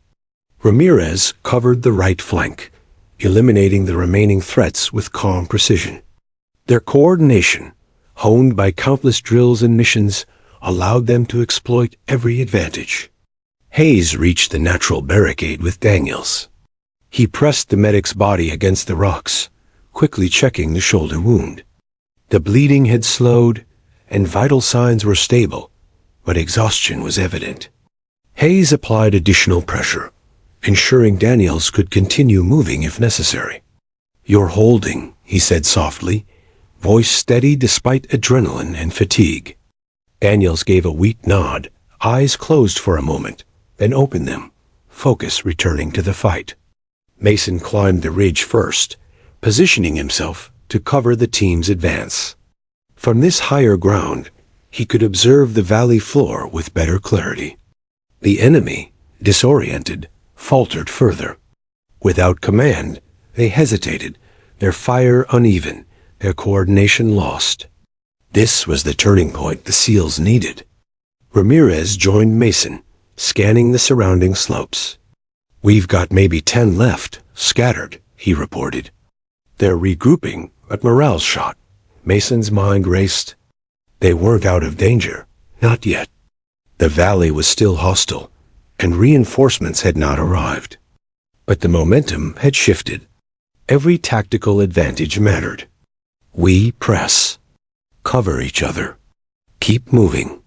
Ramirez covered the right flank, eliminating the remaining threats with calm precision. Their coordination, honed by countless drills and missions, allowed them to exploit every advantage. Hayes reached the natural barricade with Daniels. He pressed the medic's body against the rocks, quickly checking the shoulder wound. The bleeding had slowed, and vital signs were stable, but exhaustion was evident. Hayes applied additional pressure, ensuring Daniels could continue moving if necessary. "You're holding," he said softly, voice steady despite adrenaline and fatigue. Daniels gave a weak nod, eyes closed for a moment, then opened them, focus returning to the fight. Mason climbed the ridge first, positioning himself to cover the team's advance. From this higher ground, he could observe the valley floor with better clarity. The enemy, disoriented, faltered further. Without command, they hesitated, their fire uneven, their coordination lost. This was the turning point the SEALs needed. Ramirez joined Mason, scanning the surrounding slopes. "We've got maybe 10 left, scattered," he reported. "They're regrouping, but morale's shot." Mason's mind raced. They weren't out of danger, not yet. The valley was still hostile, and reinforcements had not arrived. But the momentum had shifted. Every tactical advantage mattered. We press. Cover each other. Keep moving.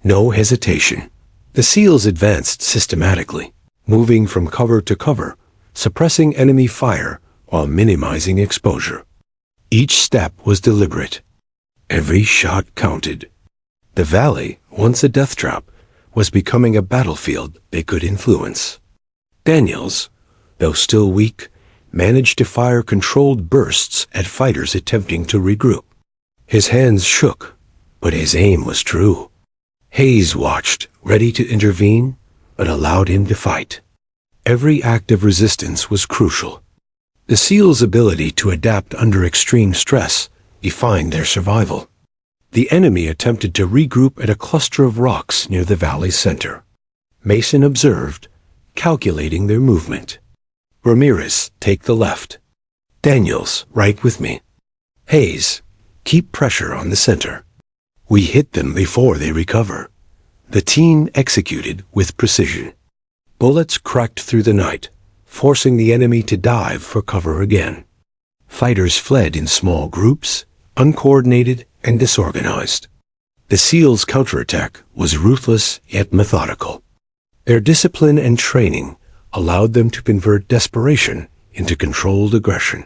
No hesitation. The SEALs advanced systematically, moving from cover to cover, suppressing enemy fire while minimizing exposure. Each step was deliberate. Every shot counted. The valley, once a death trap, was becoming a battlefield they could influence. Daniels, though still weak, managed to fire controlled bursts at fighters attempting to regroup. His hands shook, but his aim was true. Hayes watched, ready to intervene, but allowed him to fight. Every act of resistance was crucial. The SEALs' ability to adapt under extreme stress defined their survival. The enemy attempted to regroup at a cluster of rocks near the valley's center. Mason observed, calculating their movement. "Ramirez, take the left. Daniels, right with me. Hayes, keep pressure on the center. We hit them before they recover." The team executed with precision. Bullets cracked through the night, forcing the enemy to dive for cover again. Fighters fled in small groups, uncoordinated and disorganized. The SEALs' counterattack was ruthless yet methodical. Their discipline and training allowed them to convert desperation into controlled aggression.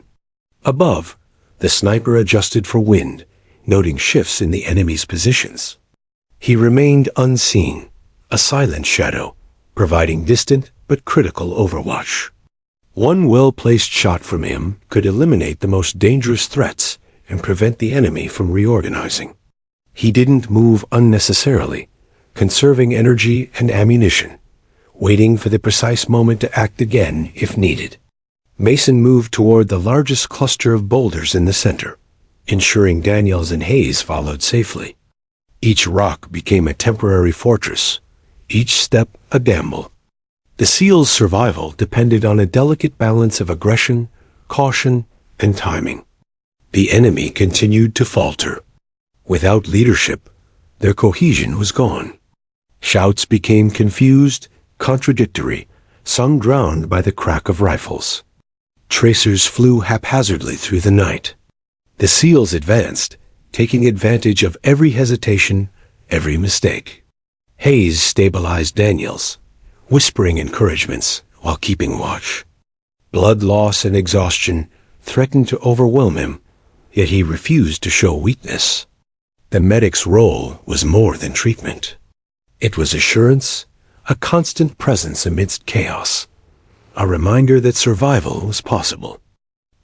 Above, the sniper adjusted for wind, noting shifts in the enemy's positions. He remained unseen, a silent shadow, providing distant but critical overwatch. One well-placed shot from him could eliminate the most dangerous threats and prevent the enemy from reorganizing. He didn't move unnecessarily, conserving energy and ammunition, waiting for the precise moment to act again if needed. Mason moved toward the largest cluster of boulders in the center, ensuring Daniels and Hayes followed safely. Each rock became a temporary fortress, each step a gamble. The SEALs' survival depended on a delicate balance of aggression, caution, and timing. The enemy continued to falter. Without leadership, their cohesion was gone. Shouts became confused, contradictory, some drowned by the crack of rifles. Tracers flew haphazardly through the night. The SEALs advanced, taking advantage of every hesitation, every mistake. Hayes stabilized Daniels, whispering encouragements while keeping watch. Blood loss and exhaustion threatened to overwhelm him, yet he refused to show weakness. The medic's role was more than treatment. It was assurance, a constant presence amidst chaos, a reminder that survival was possible.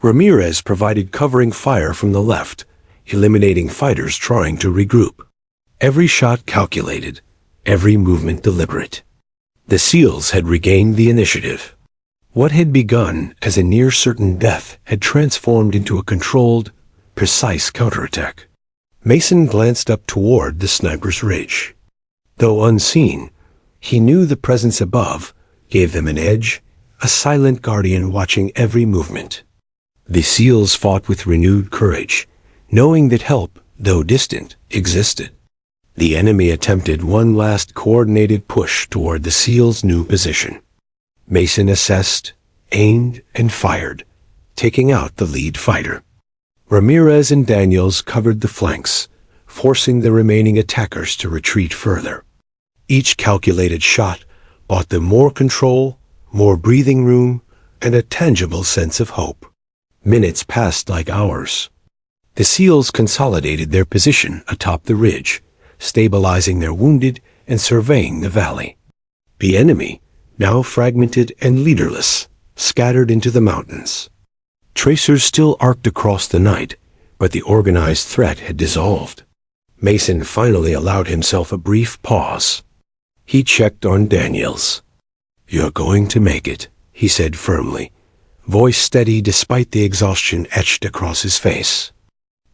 Ramirez provided covering fire from the left, eliminating fighters trying to regroup. Every shot calculated, every movement deliberate. The SEALs had regained the initiative. What had begun as a near-certain death had transformed into a controlled, precise counterattack. Mason glanced up toward the sniper's ridge. Though unseen, he knew the presence above gave them an edge, a silent guardian watching every movement. The SEALs fought with renewed courage, knowing that help, though distant, existed. The enemy attempted one last coordinated push toward the SEALs' new position. Mason assessed, aimed, and fired, taking out the lead fighter. Ramirez and Daniels covered the flanks, forcing the remaining attackers to retreat further. Each calculated shot brought them more control, more breathing room, and a tangible sense of hope. Minutes passed like hours. The SEALs consolidated their position atop the ridge, stabilizing their wounded and surveying the valley. The enemy, now fragmented and leaderless, scattered into the mountains. Tracers still arced across the night, but the organized threat had dissolved. Mason finally allowed himself a brief pause. He checked on Daniels. "You're going to make it," he said firmly, voice steady despite the exhaustion etched across his face.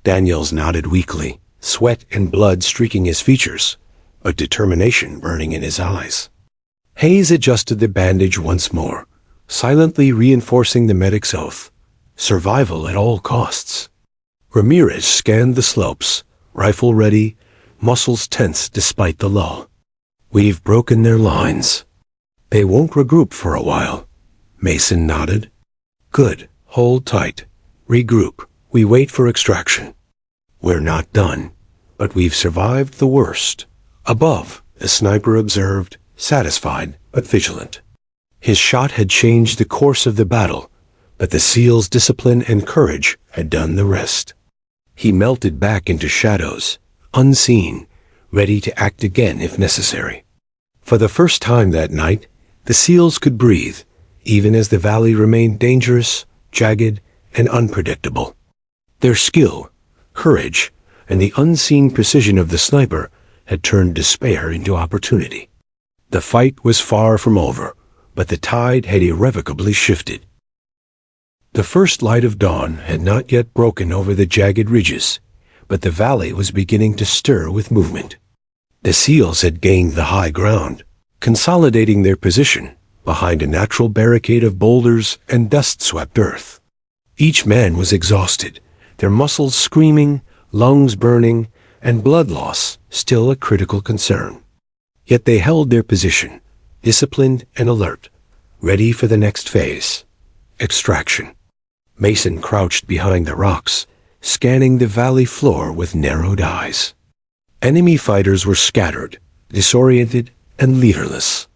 Daniels nodded weakly, sweat and blood streaking his features, but determination burning in his eyes. Hayes adjusted the bandage once more, silently reinforcing the medic's oath: survival at all costs. Ramirez scanned the slopes, rifle ready, muscles tense despite the lull. "We've broken their lines. They won't regroup for a while." Mason nodded. "Good. Hold tight. Regroup. We wait for extraction." "We're not done, but we've survived the worst." Above, the sniper observed, satisfied but vigilant. His shot had changed the course of the battle, but the SEALs' discipline and courage had done the rest. He melted back into shadows, unseen, ready to act again if necessary. For the first time that night, the SEALs could breathe, even as the valley remained dangerous, jagged, and unpredictable. Their skill, courage, and the unseen precision of the sniper had turned despair into opportunity. The fight was far from over, but the tide had irrevocably shifted. The first light of dawn had not yet broken over the jagged ridges, but the valley was beginning to stir with movement. The SEALs had gained the high ground, consolidating their position behind a natural barricade of boulders and dust-swept earth. Each man was exhausted, their muscles screaming, lungs burning, and blood loss still a critical concern. Yet they held their position, disciplined and alert, ready for the next phase: extraction. Mason crouched behind the rocks, scanning the valley floor with narrowed eyes. Enemy fighters were scattered, disoriented, and leaderless.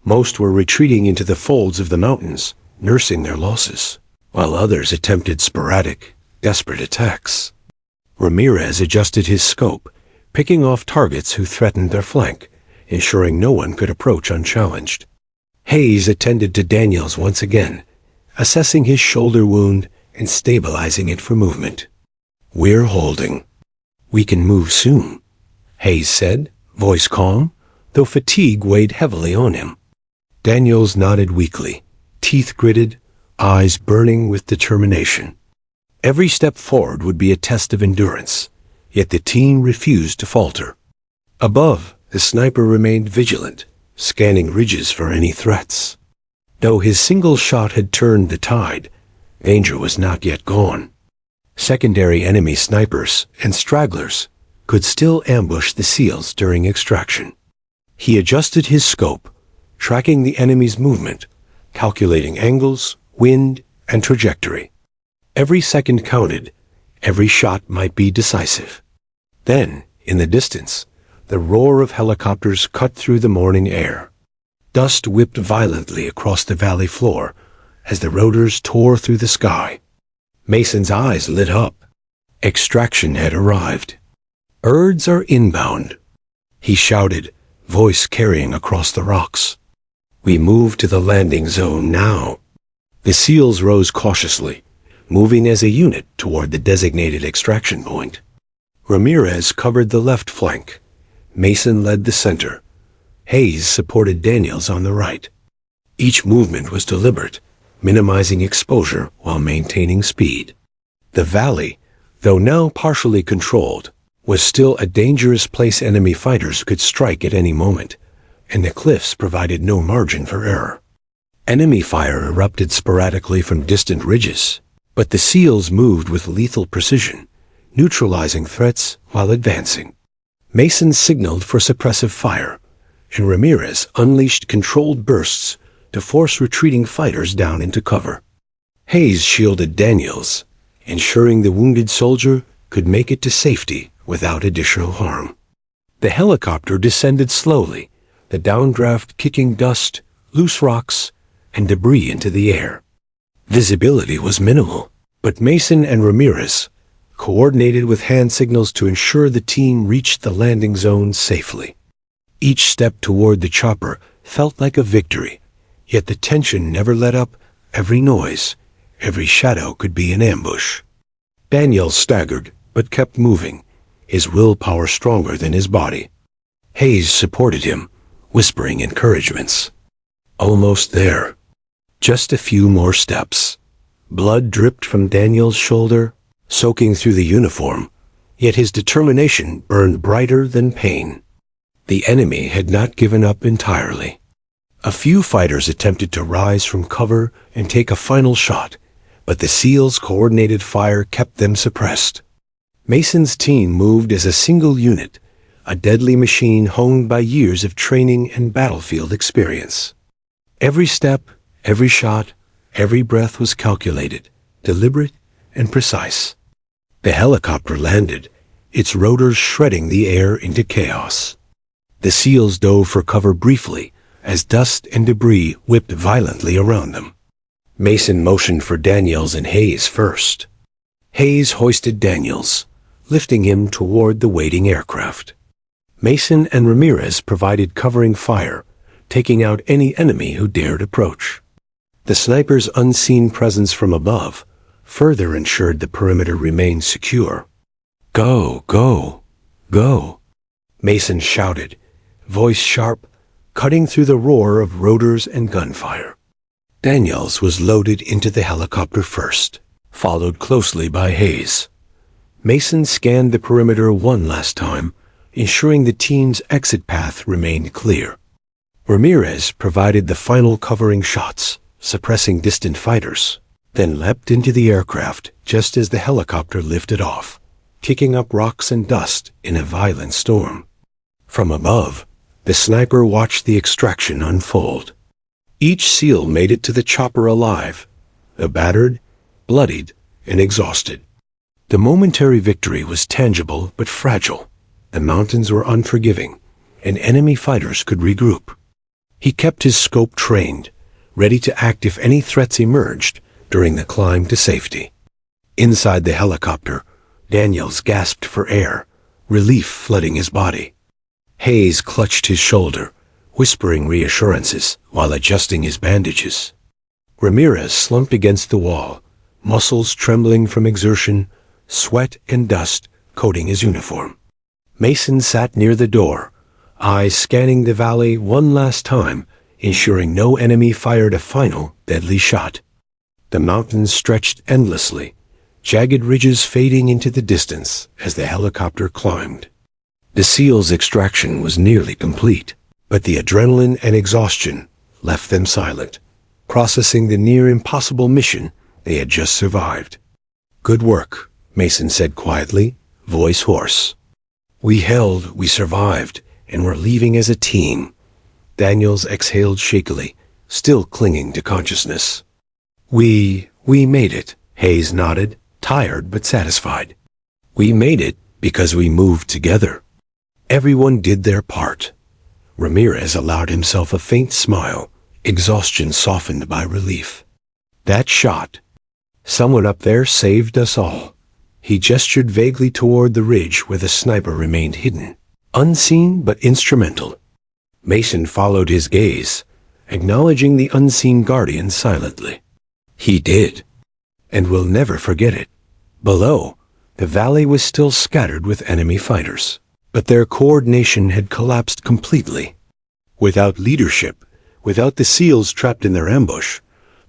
Most were retreating into the folds of the mountains, nursing their losses, while others attempted sporadic, desperate attacks. Ramirez adjusted his scope, picking off targets who threatened their flank, ensuring no one could approach unchallenged. Hayes attended to Daniels once again, assessing his shoulder wound and stabilizing it for movement. "We're holding. We can move soon," Hayes said, voice calm, though fatigue weighed heavily on him. Daniels nodded weakly, teeth gritted, eyes burning with determination. Every step forward would be a test of endurance, yet the team refused to falter. Above, the sniper remained vigilant, scanning ridges for any threats. Though his single shot had turned the tide, danger was not yet gone. Secondary enemy snipers and stragglers could still ambush the SEALs during extraction. He adjusted his scope, tracking the enemy's movement, calculating angles, wind, and trajectory. Every second counted, every shot might be decisive. Then, in the distance, the roar of helicopters cut through the morning air. Dust whipped violently across the valley floor, as the rotors tore through the sky. Mason's eyes lit up. Extraction had arrived. "Birds are inbound," he shouted, voice carrying across the rocks. "We move to the landing zone now." The SEALs rose cautiously, moving as a unit toward the designated extraction point. Ramirez covered the left flank. Mason led the center. Hayes supported Daniels on the right. Each movement was deliberate, minimizing exposure while maintaining speed. The valley, though now partially controlled, was still a dangerous place. Enemy fighters could strike at any moment, and the cliffs provided no margin for error. Enemy fire erupted sporadically from distant ridges, but the SEALs moved with lethal precision, neutralizing threats while advancing. Mason signaled for suppressive fire, and Ramirez unleashed controlled bursts to force retreating fighters down into cover. Hayes shielded Daniels, ensuring the wounded soldier could make it to safety without additional harm. The helicopter descended slowly, the downdraft kicking dust, loose rocks, and debris into the air. Visibility was minimal, but Mason and Ramirez coordinated with hand signals to ensure the team reached the landing zone safely. Each step toward the chopper felt like a victory, yet the tension never let up. Every noise, every shadow could be an ambush. Daniel staggered, but kept moving, his willpower stronger than his body. Hayes supported him, whispering encouragements. Almost there. Just a few more steps. Blood dripped from Daniel's shoulder, soaking through the uniform, yet his determination burned brighter than pain. The enemy had not given up entirely. A few fighters attempted to rise from cover and take a final shot, but the SEALs' coordinated fire kept them suppressed. Mason's team moved as a single unit, a deadly machine honed by years of training and battlefield experience. Every step, every shot, every breath was calculated, deliberate, and precise. The helicopter landed, its rotors shredding the air into chaos. The SEALs dove for cover briefly, as dust and debris whipped violently around them. Mason motioned for Daniels and Hayes first. Hayes hoisted Daniels, lifting him toward the waiting aircraft. Mason and Ramirez provided covering fire, taking out any enemy who dared approach. The sniper's unseen presence from above further ensured the perimeter remained secure. "Go, go, go," Mason shouted, voice sharp, cutting through the roar of rotors and gunfire. Daniels was loaded into the helicopter first, followed closely by Hayes. Mason scanned the perimeter one last time, ensuring the team's exit path remained clear. Ramirez provided the final covering shots, suppressing distant fighters, then leapt into the aircraft just as the helicopter lifted off, kicking up rocks and dust in a violent storm. From above, the sniper watched the extraction unfold. Each SEAL made it to the chopper alive, battered, bloodied, and exhausted. The momentary victory was tangible but fragile. The mountains were unforgiving, and enemy fighters could regroup. He kept his scope trained, ready to act if any threats emerged during the climb to safety. Inside the helicopter, Daniels gasped for air, relief flooding his body. Hayes clutched his shoulder, whispering reassurances while adjusting his bandages. Ramirez slumped against the wall, muscles trembling from exertion, sweat and dust coating his uniform. Mason sat near the door, eyes scanning the valley one last time, ensuring no enemy fired a final deadly shot. The mountains stretched endlessly, jagged ridges fading into the distance as the helicopter climbed. The SEALs' extraction was nearly complete, but the adrenaline and exhaustion left them silent, processing the near-impossible mission they had just survived. "Good work," Mason said quietly, voice hoarse. "We held, we survived, and we're leaving as a team." Daniels exhaled shakily, still clinging to consciousness. We made it," Hayes nodded, tired but satisfied. "We made it because we moved together. Everyone did their part." Ramirez allowed himself a faint smile, exhaustion softened by relief. That shot. Someone up there saved us all. He gestured vaguely toward the ridge where the sniper remained hidden, unseen but instrumental. Mason followed his gaze, acknowledging the unseen guardian silently. He did, and will never forget it. Below, the valley was still scattered with enemy fighters, but their coordination had collapsed completely. Without leadership, without the SEALs trapped in their ambush,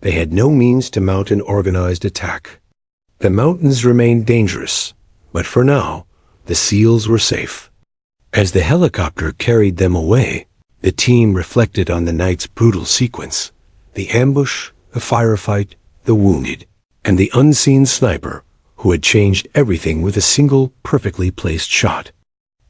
they had no means to mount an organized attack. The mountains remained dangerous, but for now, the SEALs were safe. As the helicopter carried them away, the team reflected on the night's brutal sequence: the ambush, the firefight, the wounded, and the unseen sniper who had changed everything with a single perfectly placed shot.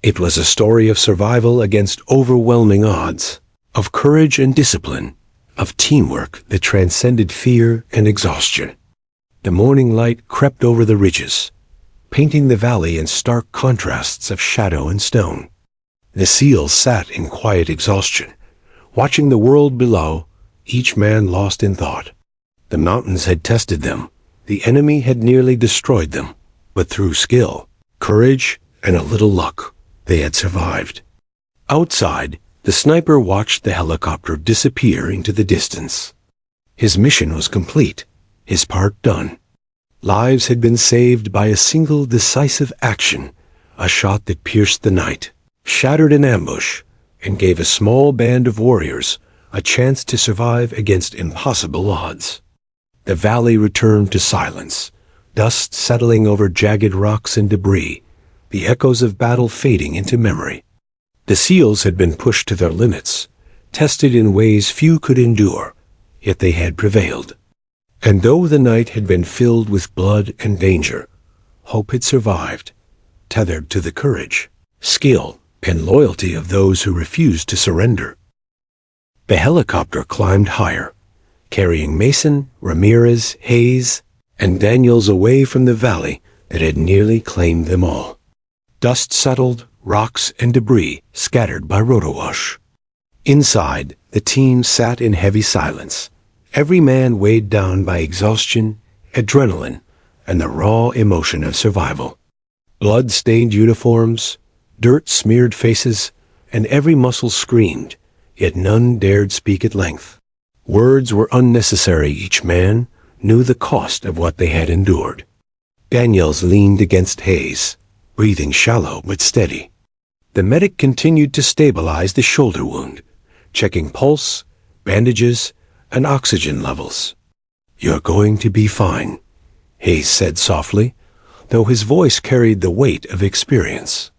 It was a story of survival against overwhelming odds, of courage and discipline, of teamwork that transcended fear and exhaustion. The morning light crept over the ridges, painting the valley in stark contrasts of shadow and stone. The SEALs sat in quiet exhaustion, watching the world below, each man lost in thought. The mountains had tested them. The enemy had nearly destroyed them, but through skill, courage, and a little luck, they had survived. Outside, the sniper watched the helicopter disappear into the distance. His mission was complete, his part done. Lives had been saved by a single decisive action, a shot that pierced the night, shattered an ambush, and gave a small band of warriors a chance to survive against impossible odds. The valley returned to silence, dust settling over jagged rocks and debris, the echoes of battle fading into memory. The SEALs had been pushed to their limits, tested in ways few could endure, yet they had prevailed. And though the night had been filled with blood and danger, hope had survived, tethered to the courage, skill, and loyalty of those who refused to surrender. The helicopter climbed higher, carrying Mason, Ramirez, Hayes, and Daniels away from the valley that had nearly claimed them all. Dust settled, rocks and debris scattered by rotowash. Inside, the team sat in heavy silence, every man weighed down by exhaustion, adrenaline, and the raw emotion of survival. Blood-stained uniforms, dirt-smeared faces, and every muscle screamed, yet none dared speak at length. Words were unnecessary. Each man knew the cost of what they had endured. Daniels leaned against Hayes, breathing shallow but steady. The medic continued to stabilize the shoulder wound, checking pulse, bandages, and oxygen levels. "You're going to be fine," Hayes said softly, though his voice carried the weight of experience.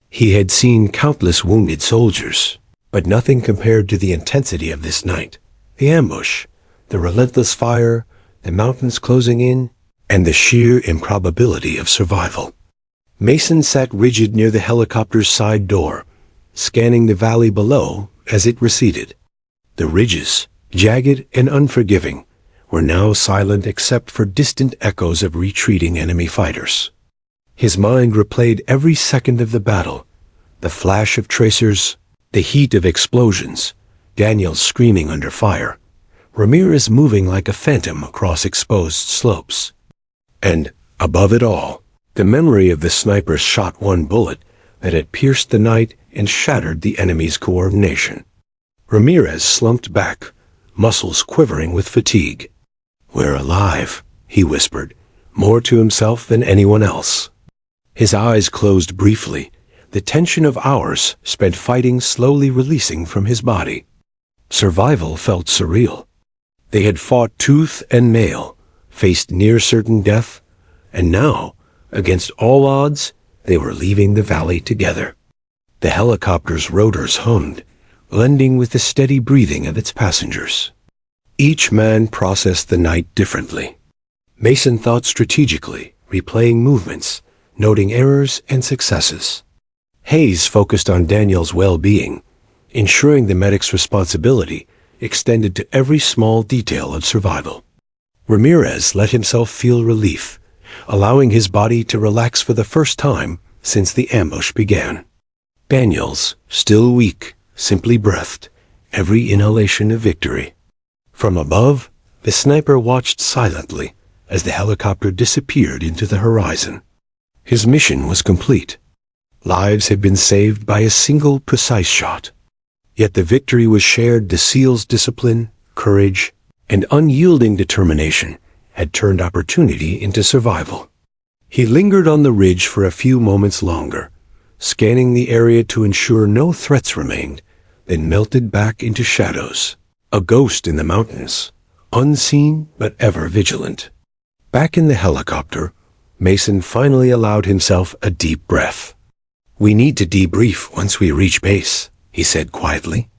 He had seen countless wounded soldiers, but nothing compared to the intensity of this night. The ambush, the relentless fire, the mountains closing in, and the sheer improbability of survival. Mason sat rigid near the helicopter's side door, scanning the valley below as it receded. The ridges, jagged and unforgiving, were now silent except for distant echoes of retreating enemy fighters. His mind replayed every second of the battle, the flash of tracers, the heat of explosions, Daniels screaming under fire, Ramirez moving like a phantom across exposed slopes. And, above it all, the memory of the sniper's shot one bullet that had pierced the night and shattered the enemy's coordination. Ramirez slumped back, muscles quivering with fatigue. "We're alive," he whispered, more to himself than anyone else. His eyes closed briefly, the tension of hours spent fighting slowly releasing from his body. Survival felt surreal. They had fought tooth and nail, faced near-certain death, and now, against all odds, they were leaving the valley together. The helicopter's rotors hummed, blending with the steady breathing of its passengers. Each man processed the night differently. Mason thought strategically, replaying movements, noting errors and successes. Hayes focused on Daniel's well-being, ensuring the medic's responsibility extended to every small detail of survival. Ramirez let himself feel relief, allowing his body to relax for the first time since the ambush began. Daniels, still weak, simply breathed, every inhalation of victory. From above, The sniper watched silently as the helicopter disappeared into the horizon. His mission was complete. Lives had been saved by a single precise shot. Yet the victory was shared. The SEAL's discipline, courage, and unyielding determination had turned opportunity into survival. He lingered on the ridge for a few moments longer, scanning the area to ensure no threats remained, then melted back into shadows, a ghost in the mountains, unseen but ever vigilant. Back in the helicopter, Mason finally allowed himself a deep breath. "We need to debrief once we reach base," he said quietly.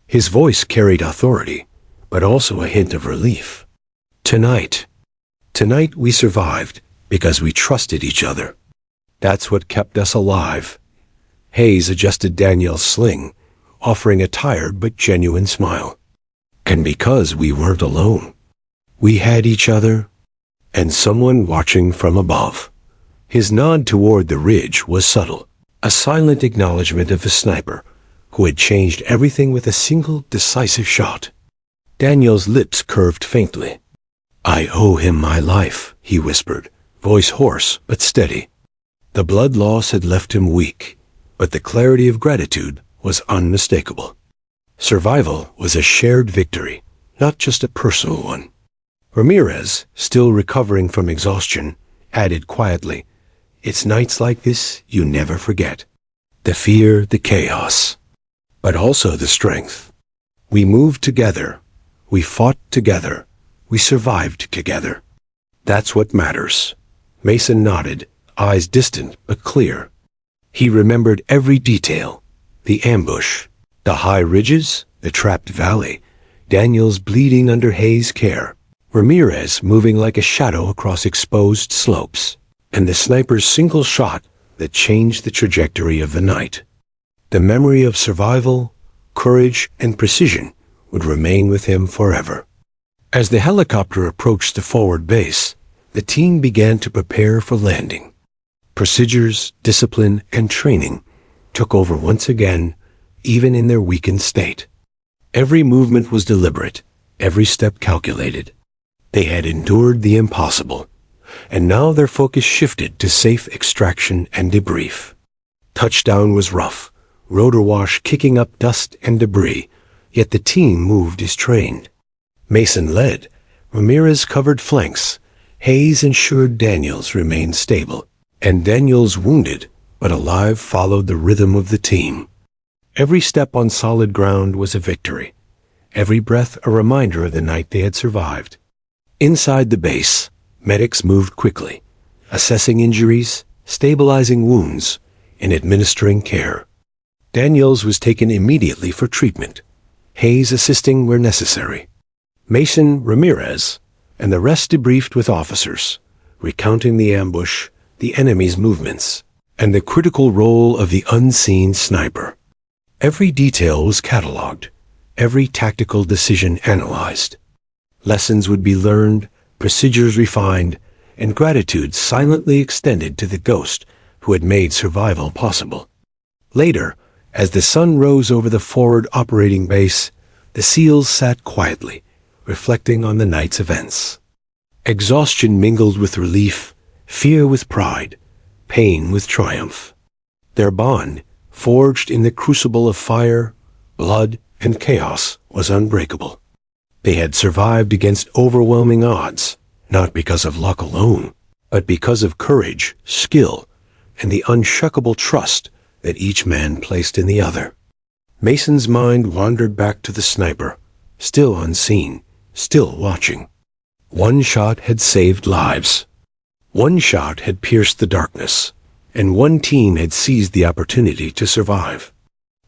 His voice carried authority, but also a hint of relief. Tonight we survived because we trusted each other. That's what kept us alive." Hayes adjusted Daniel's sling, offering a tired but genuine smile. "And because we weren't alone. We had each other and someone watching from above." His nod toward the ridge was subtle, a silent acknowledgement of the sniper, who had changed everything with a single decisive shot. Daniel's lips curved faintly. "I owe him my life," he whispered, voice hoarse but steady. The blood loss had left him weak, but the clarity of gratitude was unmistakable. Survival was a shared victory, not just a personal one. Ramirez, still recovering from exhaustion, added quietly, "It's nights like this you never forget. The fear, the chaos, but also the strength. We moved together. We fought together. We survived together. That's what matters." Mason nodded, eyes distant but clear. He remembered every detail: the ambush, the high ridges, the trapped valley, Daniel's bleeding under Hayes' care, Ramirez moving like a shadow across exposed slopes, and the sniper's single shot that changed the trajectory of the night. The memory of survival, courage, and precision would remain with him forever. As the helicopter approached the forward base, the team began to prepare for landing. Procedures, discipline, and training took over once again, even in their weakened state. Every movement was deliberate, every step calculated. They had endured the impossible, and now their focus shifted to safe extraction and debrief. Touchdown was rough, rotor wash kicking up dust and debris, yet the team moved as trained. Mason led, Ramirez covered flanks, Hayes ensured Daniels remained stable, and Daniels, wounded but alive, followed the rhythm of the team. Every step on solid ground was a victory, every breath a reminder of the night they had survived. Inside the base, medics moved quickly, assessing injuries, stabilizing wounds, and administering care. Daniels was taken immediately for treatment, Hayes assisting where necessary. Mason, Ramirez, and the rest debriefed with officers, recounting the ambush, the enemy's movements, and the critical role of the unseen sniper. Every detail was catalogued, every tactical decision analyzed. Lessons would be learned, procedures refined, and gratitude silently extended to the ghost who had made survival possible. Later, as the sun rose over the forward operating base, the SEALs sat quietly, reflecting on the night's events. Exhaustion mingled with relief, fear with pride, pain with triumph. Their bond, forged in the crucible of fire, blood, and chaos, was unbreakable. They had survived against overwhelming odds, not because of luck alone, but because of courage, skill, and the unshakable trust that each man placed in the other. Mason's mind wandered back to the sniper, still unseen, still watching. One shot had saved lives. One shot had pierced the darkness, and one team had seized the opportunity to survive.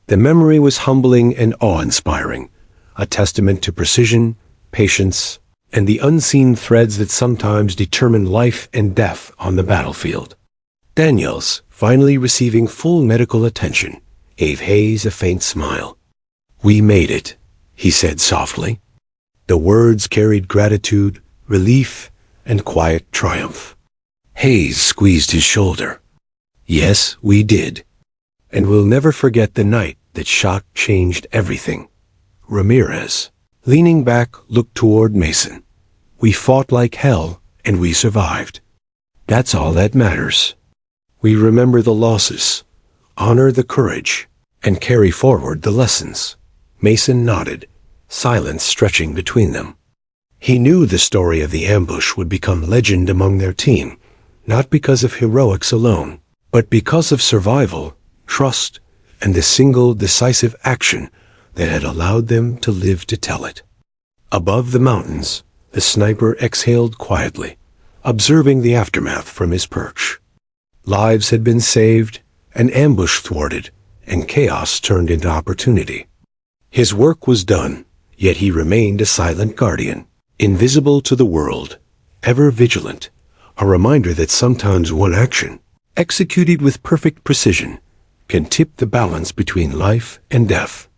The memory was humbling and awe-inspiring, a testament to precision, patience, and the unseen threads that sometimes determine life and death on the battlefield. Daniels, finally receiving full medical attention, gave Hayes a faint smile. "We made it," he said softly. The words carried gratitude, relief, and quiet triumph. Hayes squeezed his shoulder. "Yes, we did. And we'll never forget the night that shot changed everything." Ramirez, leaning back, looked toward Mason, We fought like hell, and we survived. That's all that matters. We remember the losses, honor the courage, and carry forward the lessons." Mason nodded, silence stretching between them. He knew the story of the ambush would become legend among their team, not because of heroics alone, but because of survival, trust, and the single decisive action that had allowed them to live to tell it. Above the mountains, the sniper exhaled quietly, observing the aftermath from his perch. Lives had been saved, an ambush thwarted, and chaos turned into opportunity. His work was done, yet he remained a silent guardian, invisible to the world, ever vigilant, a reminder that sometimes one action, executed with perfect precision, can tip the balance between life and death.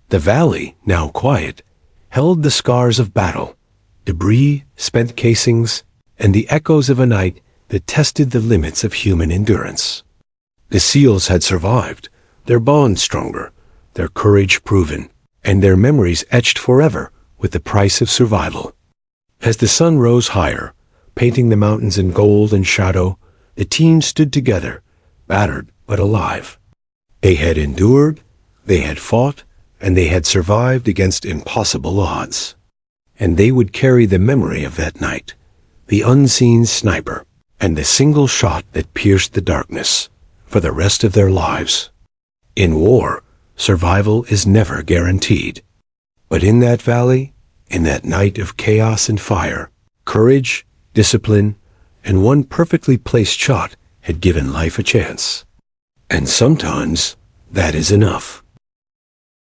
The valley, now quiet, held the scars of battle, debris, spent casings, and the echoes of a night that tested the limits of human endurance. The SEALs had survived, their bond stronger, their courage proven, and their memories etched forever with the price of survival. As the sun rose higher, painting the mountains in gold and shadow, the team stood together, battered but alive. They had endured, they had fought, and they had survived against impossible odds. And they would carry the memory of that night, the unseen sniper, and the single shot that pierced the darkness, for the rest of their lives. In war, survival is never guaranteed. But in that valley, in that night of chaos and fire, courage, discipline, and one perfectly placed shot had given life a chance. And sometimes, that is enough.